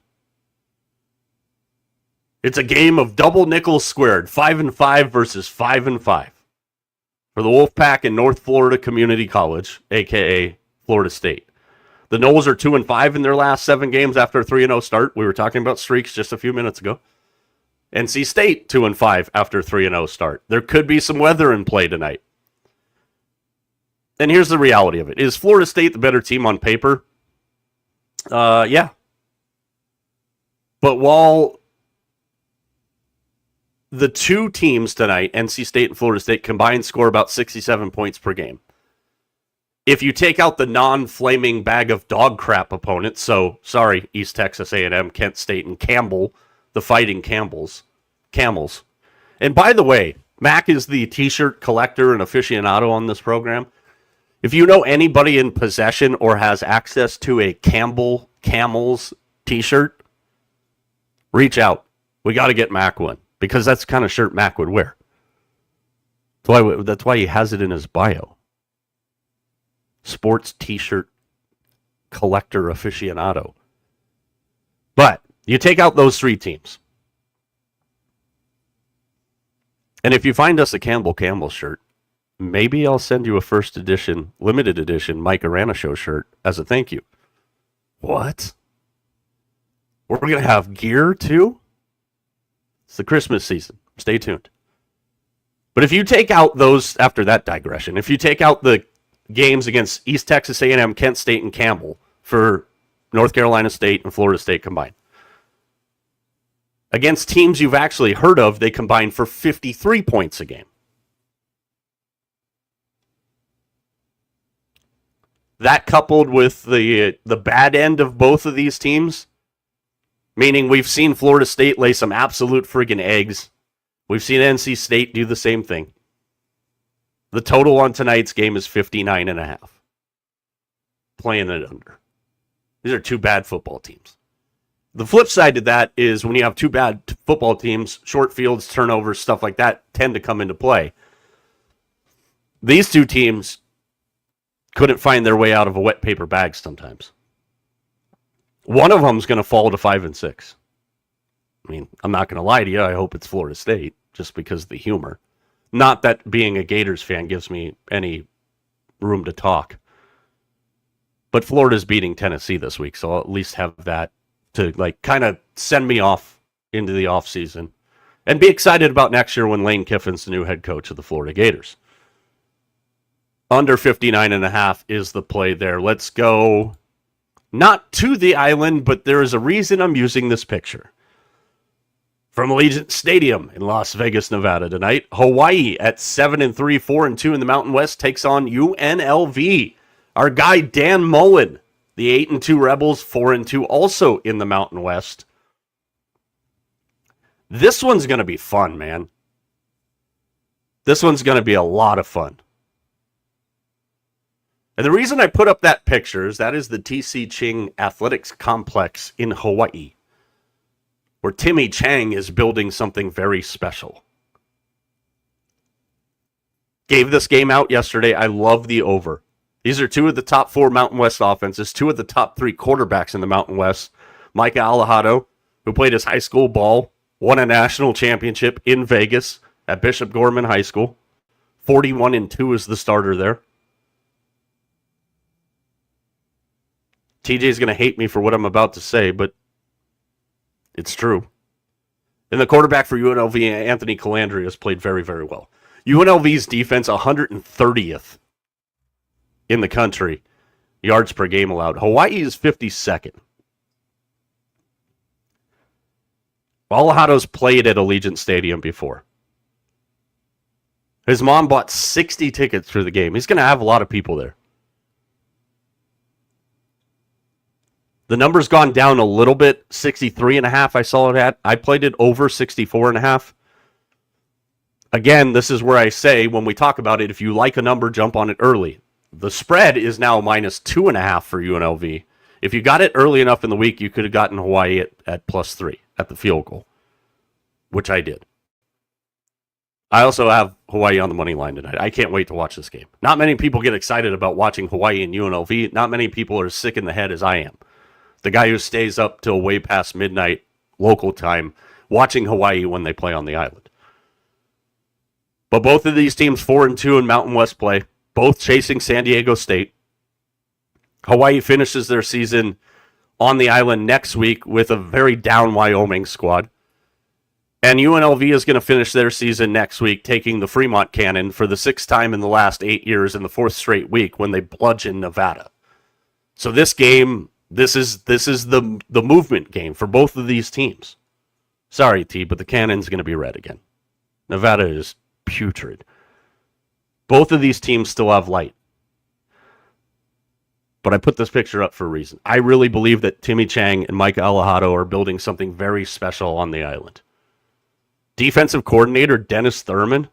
It's a game of double nickels squared, 5-5 versus 5-5 for the Wolfpack and North Florida Community College, a.k.a. Florida State. The Noles are 2-5 in their last 7 games after a 3-0 start. We were talking about streaks just a few minutes ago. NC State 2-5 after a 3-0 start. There could be some weather in play tonight. And here's the reality of it. Is Florida State the better team on paper? Yeah. But while the 2 teams tonight, NC State and Florida State, combined score about 67 points per game. If you take out the non-flaming bag of dog crap opponents, so, sorry, East Texas A&M, Kent State, and Campbell, the Fighting Camels. And by the way, Mac is the t-shirt collector and aficionado on this program. If you know anybody in possession or has access to a Camels t-shirt, reach out. We got to get Mac one, because that's the kind of shirt Mac would wear. That's why he has it in his bio. Sports t-shirt collector aficionado. But you take out those 3 teams. And if you find us a Camel shirt, maybe I'll send you a first edition, limited edition Mike Arana Show shirt as a thank you. What? We're going to have gear too? It's the Christmas season. Stay tuned. But if you take out those, after that digression, if you take out the games against East Texas A&M, Kent State, and Campbell for North Carolina State and Florida State combined, against teams you've actually heard of, they combine for 53 points a game. That coupled with the bad end of both of these teams, meaning we've seen Florida State lay some absolute friggin' eggs. We've seen NC State do the same thing. The total on tonight's game is 59.5. Playing it under. These are 2 bad football teams. The flip side to that is when you have 2 bad football teams, short fields, turnovers, stuff like that tend to come into play. These 2 teams couldn't find their way out of a wet paper bag sometimes. One of them's going to fall to 5-6. I mean, I'm not going to lie to you. I hope it's Florida State. just because of the humor. Not that being a Gators fan gives me any room to talk. But Florida's beating Tennessee this week, so I'll at least have that to kind of send me off into the offseason and be excited about next year when Lane Kiffin's the new head coach of the Florida Gators. Under 59.5 is the play there. Let's go not to the island, but there is a reason I'm using this picture. From Allegiant Stadium in Las Vegas, Nevada tonight, Hawaii at 7-3, 4-2 in the Mountain West takes on UNLV. Our guy Dan Mullen, the 8-2 Rebels, 4-2 also in the Mountain West. This one's going to be fun, man. This one's going to be a lot of fun. And the reason I put up that picture is that is the TC Ching Athletics Complex in Hawaii, where Timmy Chang is building something very special. Gave this game out yesterday. I love the over. These are two of the top 4 Mountain West offenses, 2 of the top 3 quarterbacks in the Mountain West. Micah Alejado, who played his high school ball, won a national championship in Vegas at Bishop Gorman High School. 41-2 is the starter there. TJ's going to hate me for what I'm about to say, but it's true. And the quarterback for UNLV, Anthony Calandria, has played very, very well. UNLV's defense, 130th in the country, yards per game allowed. Hawaii is 52nd. Alajado's played at Allegiant Stadium before. His mom bought 60 tickets for the game. He's going to have a lot of people there. The number's gone down a little bit. 63.5 I saw it at. I played it over 64.5. Again, this is where I say when we talk about it, if you like a number, jump on it early. The spread is now -2.5 for UNLV. If you got it early enough in the week, you could have gotten Hawaii at +3 at the field goal, which I did. I also have Hawaii on the money line tonight. I can't wait to watch this game. Not many people get excited about watching Hawaii and UNLV. Not many people are as sick in the head as I am. The guy who stays up till way past midnight local time watching Hawaii when they play on the island. But both of these teams 4-2 in Mountain West play, both chasing San Diego State. Hawaii finishes their season on the island next week with a very down Wyoming squad. And UNLV is going to finish their season next week taking the Fremont Cannon for the 6th time in the last 8 years in the 4th straight week when they bludgeon Nevada. So this game, this is the movement game for both of these teams. Sorry, T, but the Cannon's going to be red again. Nevada is putrid. Both of these teams still have light. But I put this picture up for a reason. I really believe that Timmy Chang and Micah Alejado are building something very special on the island. Defensive coordinator Dennis Thurman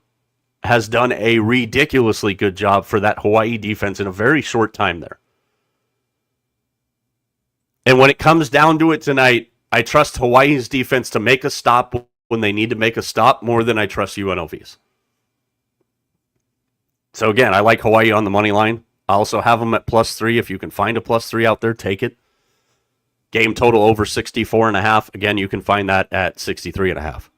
has done a ridiculously good job for that Hawaii defense in a very short time there. And when it comes down to it tonight, I trust Hawaii's defense to make a stop when they need to make a stop more than I trust UNLV's. So again, I like Hawaii on the money line. I also have them at +3. If you can find a +3 out there, take it. Game total over 64.5. Again, you can find that at 63.5.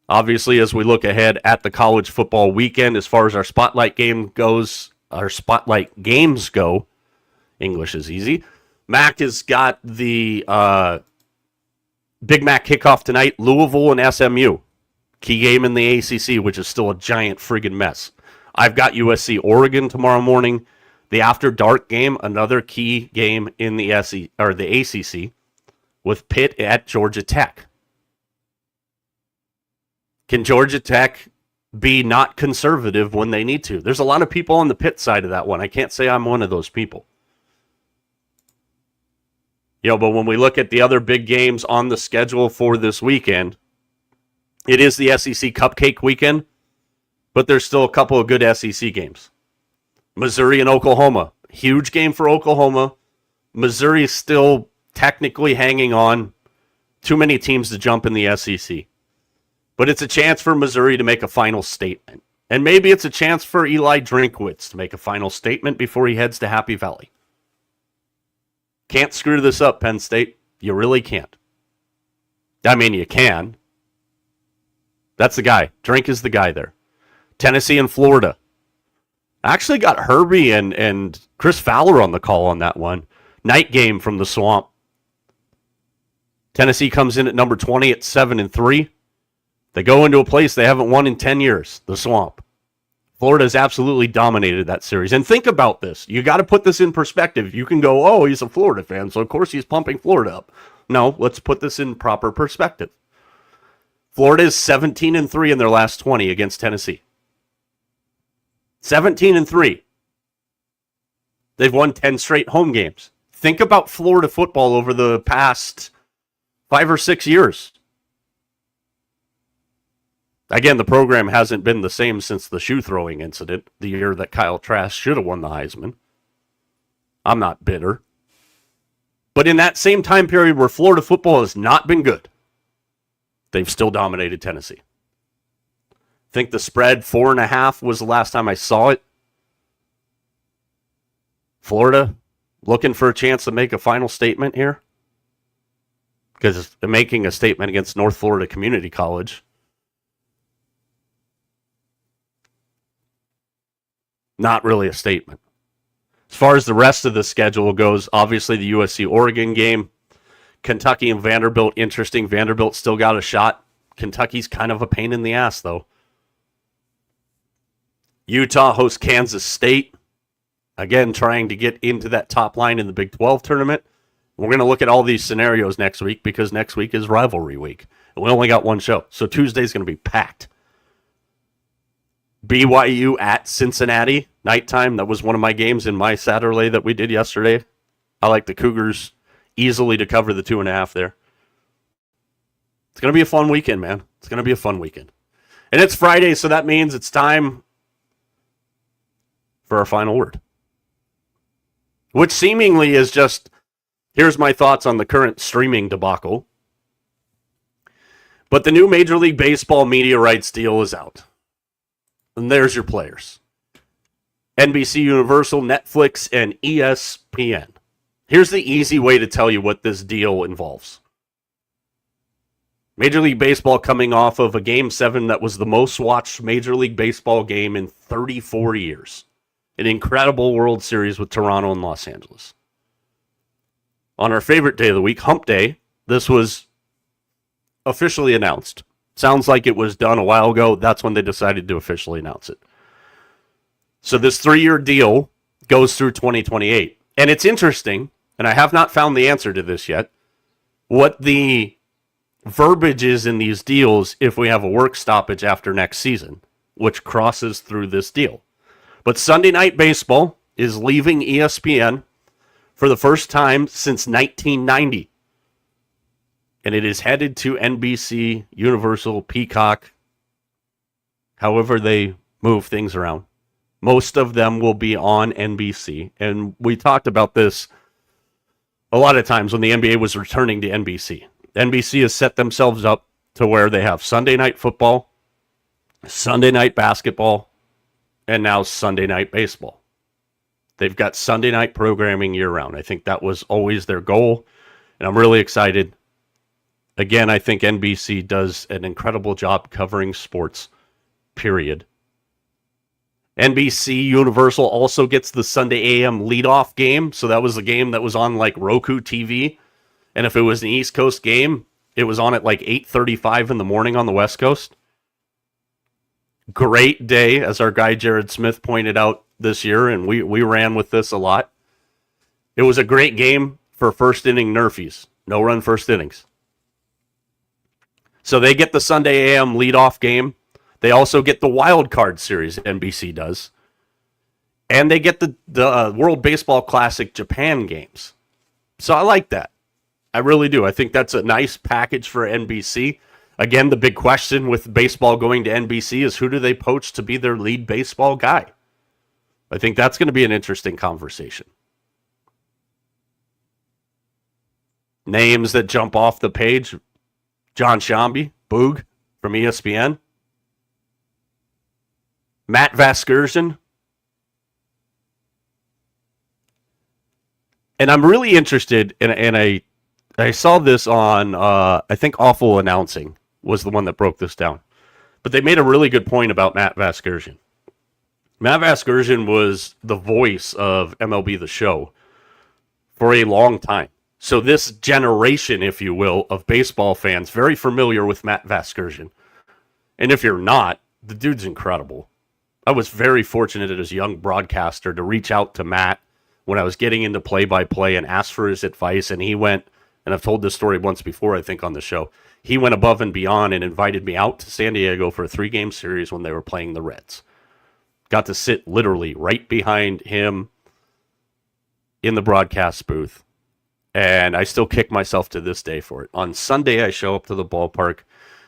Obviously, as we look ahead at the college football weekend, as far as our spotlight game goes, our spotlight games go, English is easy. Mac has got the Big Mac kickoff tonight, Louisville and SMU. Key game in the ACC, which is still a giant friggin' mess. I've got USC Oregon tomorrow morning. The after dark game, another key game in the ACC, with Pitt at Georgia Tech. Can Georgia Tech be not conservative when they need to? There's a lot of people on the Pitt side of that one. I can't say I'm one of those people. But when we look at the other big games on the schedule for this weekend, it is the SEC Cupcake weekend, but there's still a couple of good SEC games. Missouri and Oklahoma. Huge game for Oklahoma. Missouri is still technically hanging on. Too many teams to jump in the SEC. But it's a chance for Missouri to make a final statement. And maybe it's a chance for Eli Drinkwitz to make a final statement before he heads to Happy Valley. Can't screw this up, Penn State. You really can't. I mean, you can. That's the guy. Drink is the guy there. Tennessee and Florida. I actually got Herbie and Chris Fowler on the call on that one. Night game from the Swamp. Tennessee comes in at number 20 at 7-3. They go into a place they haven't won in 10 years, the Swamp. Florida has absolutely dominated that series. And think about this. You got to put this in perspective. You can go, oh, he's a Florida fan, so of course he's pumping Florida up. No, let's put this in proper perspective. Florida is 17-3 in their last 20 against Tennessee. 17-3. They've won 10 straight home games. Think about Florida football over the past 5 or 6 years. Again, the program hasn't been the same since the shoe throwing incident, the year that Kyle Trask should have won the Heisman. I'm not bitter. But in that same time period where Florida football has not been good, they've still dominated Tennessee. I think the spread 4.5 was the last time I saw it. Florida looking for a chance to make a final statement here, because they're making a statement against North Florida Community College. Not really a statement. As far as the rest of the schedule goes, obviously the USC-Oregon game. Kentucky and Vanderbilt, interesting. Vanderbilt still got a shot. Kentucky's kind of a pain in the ass, though. Utah hosts Kansas State. Again, trying to get into that top line in the Big 12 tournament. We're going to look at all these scenarios next week because next week is rivalry week. And we only got one show. So Tuesday's going to be packed. BYU at Cincinnati, nighttime. That was one of my games in my Saturday that we did yesterday. I like the Cougars easily to cover the 2.5 there. It's going to be a fun weekend, man. It's going to be a fun weekend. And it's Friday, so that means it's time for our final word. Which seemingly is just, here's my thoughts on the current streaming debacle. But the new Major League Baseball media rights deal is out. And there's your players. NBC Universal, Netflix, and ESPN. Here's the easy way to tell you what this deal involves. Major League Baseball coming off of a Game 7 that was the most watched Major League Baseball game in 34 years. An incredible World Series with Toronto and Los Angeles. On our favorite day of the week, Hump Day, this was officially announced. Sounds like it was done a while ago. That's when they decided to officially announce it. So this 3-year deal goes through 2028. And it's interesting, and I have not found the answer to this yet, what the verbiage is in these deals if we have a work stoppage after next season, which crosses through this deal. But Sunday Night Baseball is leaving ESPN for the first time since 1990. And it is headed to NBC, Universal, Peacock, however they move things around. Most of them will be on NBC. And we talked about this a lot of times when the NBA was returning to NBC. NBC has set themselves up to where they have Sunday Night Football, Sunday Night Basketball, and now Sunday Night Baseball. They've got Sunday night programming year-round. I think that was always their goal, and I'm really excited. Again, I think NBC does an incredible job covering sports, period. NBC Universal also gets the Sunday AM leadoff game, so that was the game that was on like Roku TV, and if it was an East Coast game, it was on at like 8:35 in the morning on the West Coast. Great day, as our guy Jared Smith pointed out this year, and we ran with this a lot. It was a great game for first inning Nerfies. No run first innings. So they get the Sunday AM leadoff game. They also get the wild card series, NBC does. And they get the World Baseball Classic Japan games. So I like that. I really do. I think that's a nice package for NBC. Again, the big question with baseball going to NBC is who do they poach to be their lead baseball guy? I think that's going to be an interesting conversation. Names that jump off the page. John Shambi, Boog from ESPN. Matt Vasgersian. And I'm really interested, and I saw this on, I think Awful Announcing was the one that broke this down. But they made a really good point about Matt Vasgersian. Matt Vasgersian was the voice of MLB The Show for a long time. So this generation, if you will, of baseball fans, very familiar with Matt Vasgersian. And if you're not, the dude's incredible. I was very fortunate as a young broadcaster to reach out to Matt when I was getting into play-by-play and ask for his advice. And he went, and I've told this story once before, I think, on the show. He went above and beyond and invited me out to San Diego for a 3-game series when they were playing the Reds. Got to sit literally right behind him in the broadcast booth. And I still kick myself to this day for it. On Sunday, I show up to the ballpark.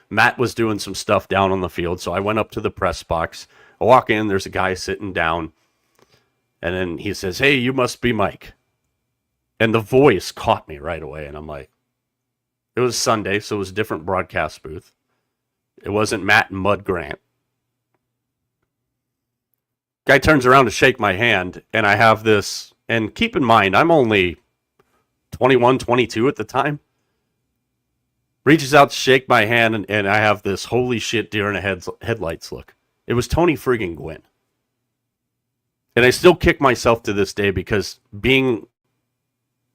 Matt was doing some stuff down on the field, so I went up to the press box. I walk in, there's a guy sitting down. And then he says, "Hey, you must be Mike." And the voice caught me right away. And I'm like, it was Sunday, so it was a different broadcast booth. It wasn't Matt and Mud Grant. Guy turns around to shake my hand, and I have this, and keep in mind, I'm only 21, 22 at the time. Reaches out to shake my hand, and I have this holy shit deer in the headlights look. It was Tony friggin' Gwynn. And I still kick myself to this day because being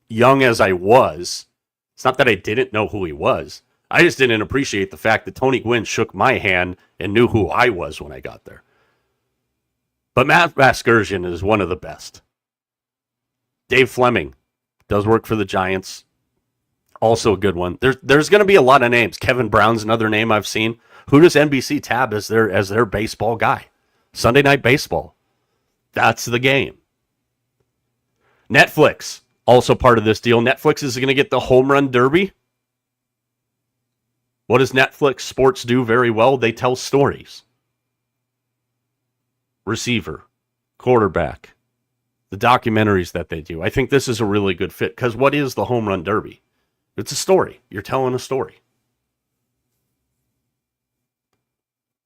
young as I was, it's not that I didn't know who he was. I just didn't appreciate the fact that Tony Gwynn shook my hand and knew who I was when I got there. But Matt Vasgersian is one of the best. Dave Fleming does work for the Giants. Also a good one. There's going to be a lot of names. Kevin Brown's another name I've seen. Who does NBC tab as their baseball guy? Sunday Night Baseball. That's the game. Netflix, also part of this deal. Netflix is going to get the Home Run Derby. What does Netflix Sports do very well? They tell stories. Receiver, quarterback, the documentaries that they do. I think this is a really good fit because what is the Home Run Derby? It's a story. You're telling a story.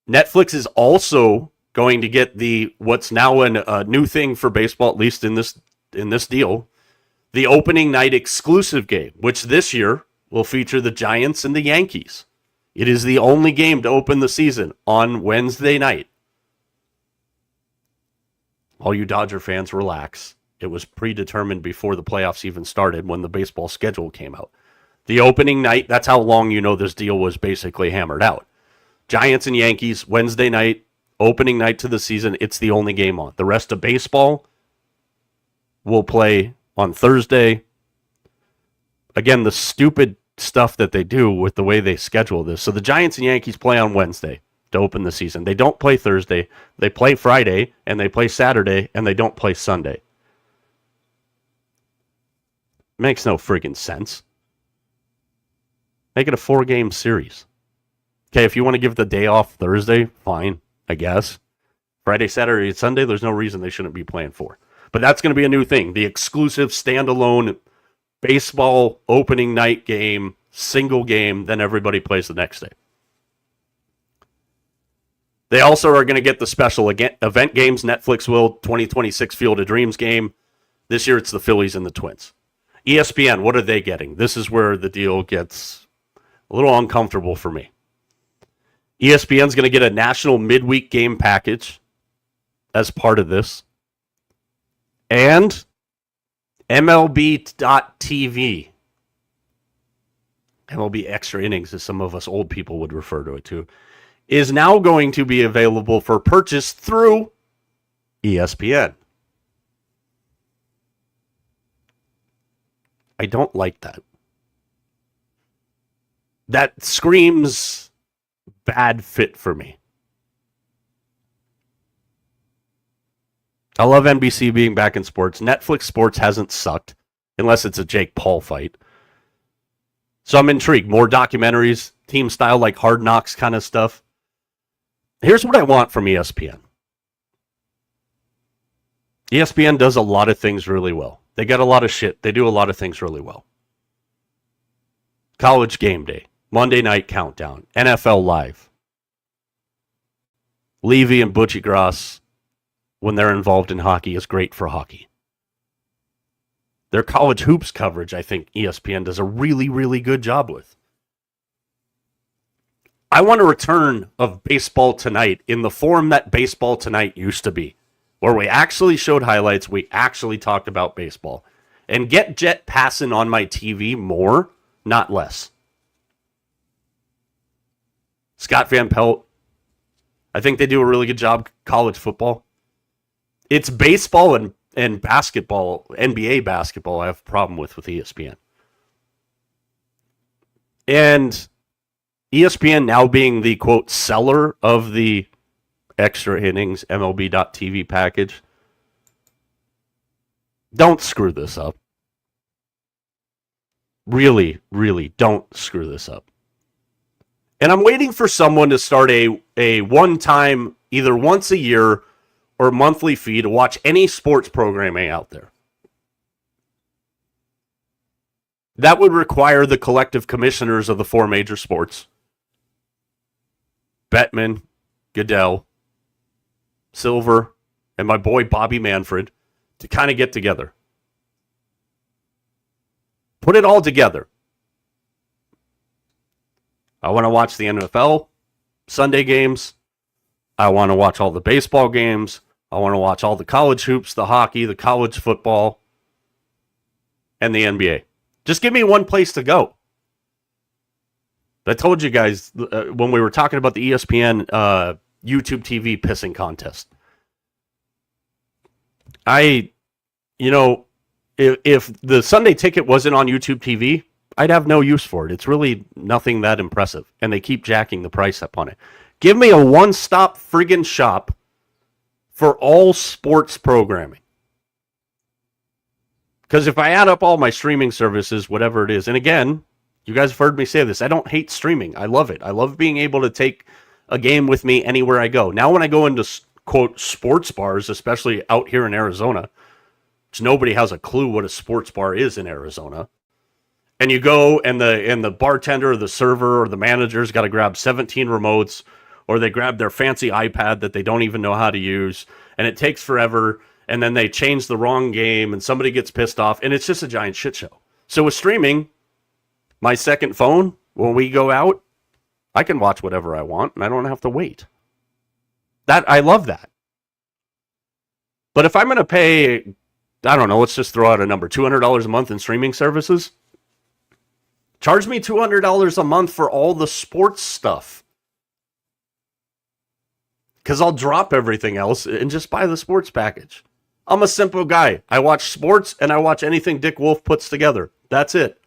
Netflix is also going to get the what's now a new thing for baseball, at least in this deal, the opening night exclusive game, which this year will feature the Giants and the Yankees. It is the only game to open the season on Wednesday night. All you Dodger fans, relax. It was predetermined before the playoffs even started when the baseball schedule came out. The opening night, that's how long you know this deal was basically hammered out. Giants and Yankees, Wednesday night, opening night to the season, it's the only game on. The rest of baseball will play on Thursday. Again, the stupid stuff that they do with the way they schedule this. So the Giants and Yankees play on Wednesday to open the season. They don't play Thursday. They play Friday, and they play Saturday, and they don't play Sunday. Makes no friggin' sense. Make it a 4-game series. Okay, if you want to give the day off Thursday, fine, I guess. Friday, Saturday, and Sunday, there's no reason they shouldn't be playing 4. But that's going to be a new thing. The exclusive standalone baseball opening night game, single game, then everybody plays the next day. They also are going to get the special event games. Netflix will, 2026 Field of Dreams game. This year it's the Phillies and the Twins. ESPN, what are they getting? This is where the deal gets a little uncomfortable for me. ESPN's going to get a national midweek game package as part of this. And MLB.TV. MLB Extra Innings, as some of us old people would refer to it to, is now going to be available for purchase through ESPN. I don't like that. That screams bad fit for me. I love NBC being back in sports. Netflix sports hasn't sucked, unless it's a Jake Paul fight. So I'm intrigued. More documentaries, team style, like Hard Knocks kind of stuff. Here's what I want from ESPN. ESPN does a lot of things really well. They got a lot of shit. They do a lot of things really well. College Game Day, Monday Night Countdown, NFL Live. Levy and Butchie Gross, when they're involved in hockey, is great for hockey. Their college hoops coverage, I think ESPN does a really, really good job with. I want a return of Baseball Tonight in the form that Baseball Tonight used to be, where we actually showed highlights, we actually talked about baseball. And get Jet passing on my TV more, not less. Scott Van Pelt, I think they do a really good job college football. It's baseball and basketball, NBA basketball, I have a problem with ESPN. And ESPN now being the, quote, seller of the extra innings MLB.TV package. Don't screw this up. Really, really don't screw this up. And I'm waiting for someone to start a one-time, either once a year or monthly fee to watch any sports programming out there. That would require the collective commissioners of the four major sports, Bettman, Goodell, Silver, and my boy Bobby Manfred, to kind of get together. Put it all together. I want to watch the NFL Sunday games. I want to watch all the baseball games. I want to watch all the college hoops, the hockey, the college football, and the NBA. Just give me one place to go. I told you guys when we were talking about the ESPN YouTube TV pissing contest. If the Sunday ticket wasn't on YouTube TV, I'd have no use for it. It's really nothing that impressive, and they keep jacking the price up on it. Give me a one-stop friggin' shop for all sports programming. Because if I add up all my streaming services, whatever it is, and again, you guys have heard me say this, I don't hate streaming. I love it. I love being able to take a game with me anywhere I go. Now when I go into, quote, sports bars, especially out here in Arizona, which nobody has a clue what a sports bar is in Arizona, and you go and the bartender or the server or the manager's got to grab 17 remotes, or they grab their fancy iPad that they don't even know how to use, and it takes forever, and then they change the wrong game, and somebody gets pissed off, and it's just a giant shit show. So with streaming, my second phone, when we go out, I can watch whatever I want, and I don't have to wait. I love that. But if I'm going to pay, I don't know, let's just throw out a number, $200 a month in streaming services, charge me $200 a month for all the sports stuff. Because I'll drop everything else and just buy the sports package. I'm a simple guy. I watch sports and I watch anything Dick Wolf puts together. That's it.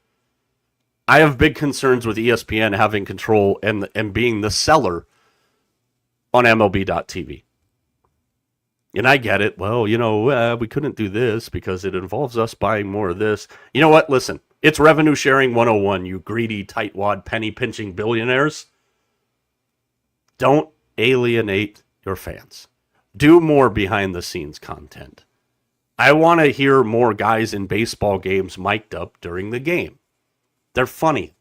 I have big concerns with ESPN having control and being the seller on MLB.TV. And I get it. Well, we couldn't do this because it involves us buying more of this. You know what? Listen, it's revenue sharing 101, you greedy, tightwad, penny-pinching billionaires. Don't alienate your fans. Do more behind-the-scenes content. I want to hear more guys in baseball games mic'd up during the game. They're funny.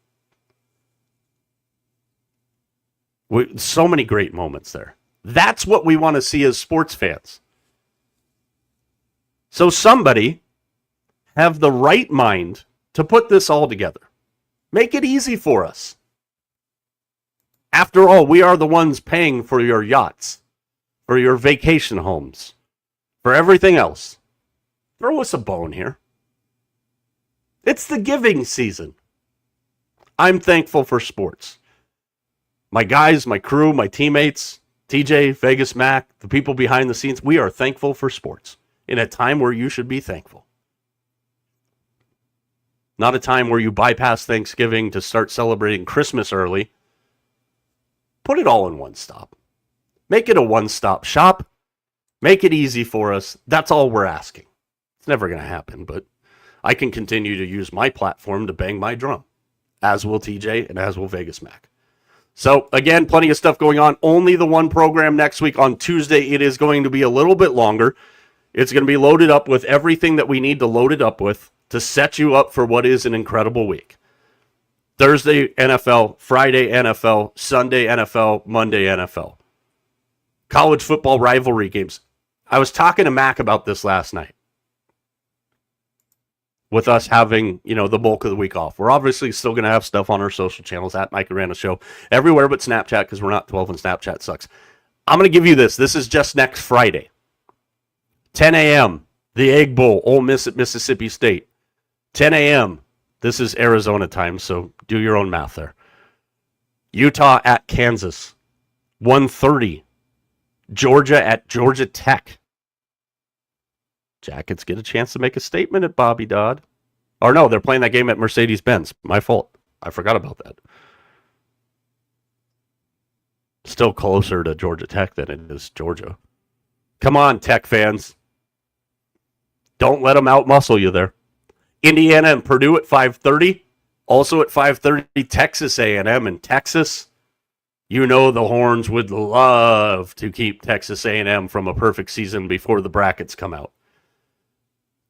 So many great moments there. That's what we want to see as sports fans. So somebody have the right mind to put this all together. Make it easy for us. After all, we are the ones paying for your yachts, for your vacation homes, for everything else. Throw us a bone here. It's the giving season. I'm thankful for sports. My guys, my crew, my teammates, TJ, Vegas Mac, the people behind the scenes, we are thankful for sports in a time where you should be thankful. Not a time where you bypass Thanksgiving to start celebrating Christmas early. Put it all in one stop. Make it a one-stop shop. Make it easy for us. That's all we're asking. It's never going to happen, but I can continue to use my platform to bang my drum, as will TJ and as will Vegas Mac. So, again, plenty of stuff going on. Only the one program next week on Tuesday. It is going to be a little bit longer. It's going to be loaded up with everything that we need to load it up with to set you up for what is an incredible week. Thursday, NFL. Friday, NFL. Sunday, NFL. Monday, NFL. College football rivalry games. I was talking to Mac about this last night. with us having, the bulk of the week off. We're obviously still going to have stuff on our social channels at Mike Arana Show everywhere but Snapchat because we're not 12 and Snapchat sucks. I'm going to give you this. This is just next Friday. 10 a.m., the Egg Bowl, Ole Miss at Mississippi State. 10 a.m., this is Arizona time, so do your own math there. Utah at Kansas. 1:30, Georgia at Georgia Tech. Jackets get a chance to make a statement at Bobby Dodd. Or no, they're playing that game at Mercedes-Benz. My fault. I forgot about that. Still closer to Georgia Tech than it is Georgia. Come on, Tech fans. Don't let them out-muscle you there. Indiana and Purdue at 5:30. Also at 5:30, Texas A&M and Texas. You know the Horns would love to keep Texas A&M from a perfect season before the brackets come out.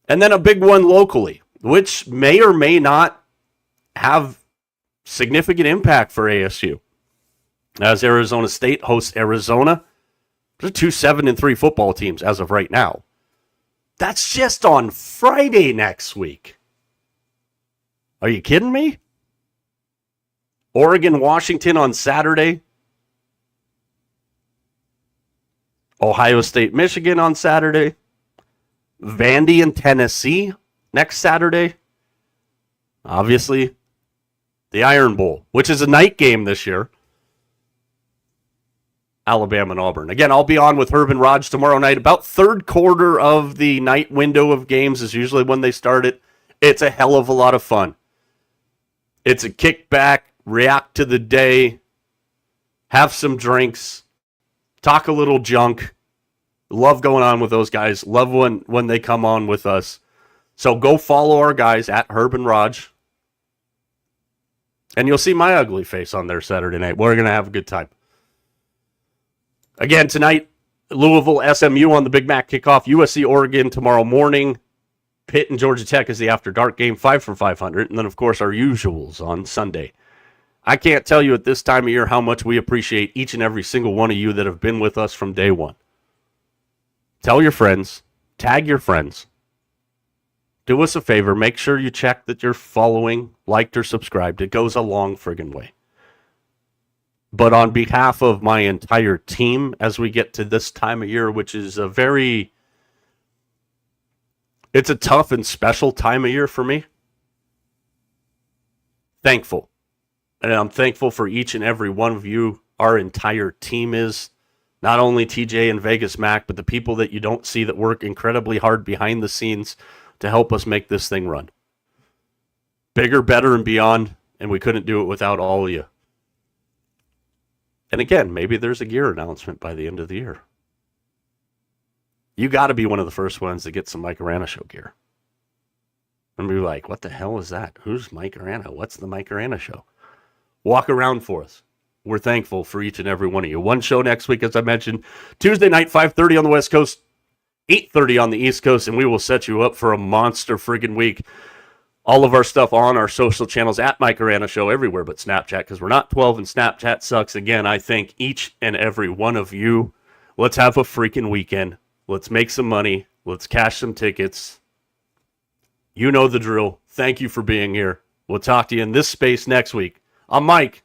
And then a big one locally, which may or may not have significant impact for ASU. As Arizona State hosts Arizona, they're 2 7-3 football teams as of right now. That's just on Friday next week. Are you kidding me? Oregon, Washington on Saturday. Ohio State, Michigan on Saturday. Vandy and Tennessee next Saturday. Obviously, the Iron Bowl, which is a night game this year. Alabama and Auburn. Again, I'll be on with Herb and Raj tomorrow night. About third quarter of the night window of games is usually when they start it. It's a hell of a lot of fun. It's a kickback, react to the day, have some drinks, talk a little junk. Love going on with those guys. Love when they come on with us. So go follow our guys at Herb and Raj. And you'll see my ugly face on there Saturday night. We're going to have a good time. Again, tonight, Louisville, SMU on the Big Mac kickoff. USC, Oregon tomorrow morning. Pitt and Georgia Tech is the after dark game, 5 for 500. And then, of course, our usuals on Sunday. I can't tell you at this time of year how much we appreciate each and every single one of you that have been with us from day one. Tell your friends. Tag your friends. Do us a favor. Make sure you check that you're following, liked, or subscribed. It goes a long friggin' way. But on behalf of my entire team, as we get to this time of year, which is it's a tough and special time of year for me. Thankful. And I'm thankful for each and every one of you. Our entire team is. Not only TJ and Vegas Mac, but the people that you don't see that work incredibly hard behind the scenes to help us make this thing run. Bigger, better, and beyond, and we couldn't do it without all of you. And again, maybe there's a gear announcement by the end of the year. You got to be one of the first ones to get some Mike Arana Show gear. And be like, what the hell is that? Who's Mike Arana? What's the Mike Arana Show? Walk around for us. We're thankful for each and every one of you. One show next week, as I mentioned. Tuesday night, 5:30 on the West Coast, 8:30 on the East Coast, and we will set you up for a monster friggin' week. All of our stuff on our social channels at Mike Arana Show everywhere but Snapchat, because we're not 12 and Snapchat sucks. Again, I thank each and every one of you. Let's have a freaking weekend. Let's make some money. Let's cash some tickets. You know the drill. Thank you for being here. We'll talk to you in this space next week. I'm Mike.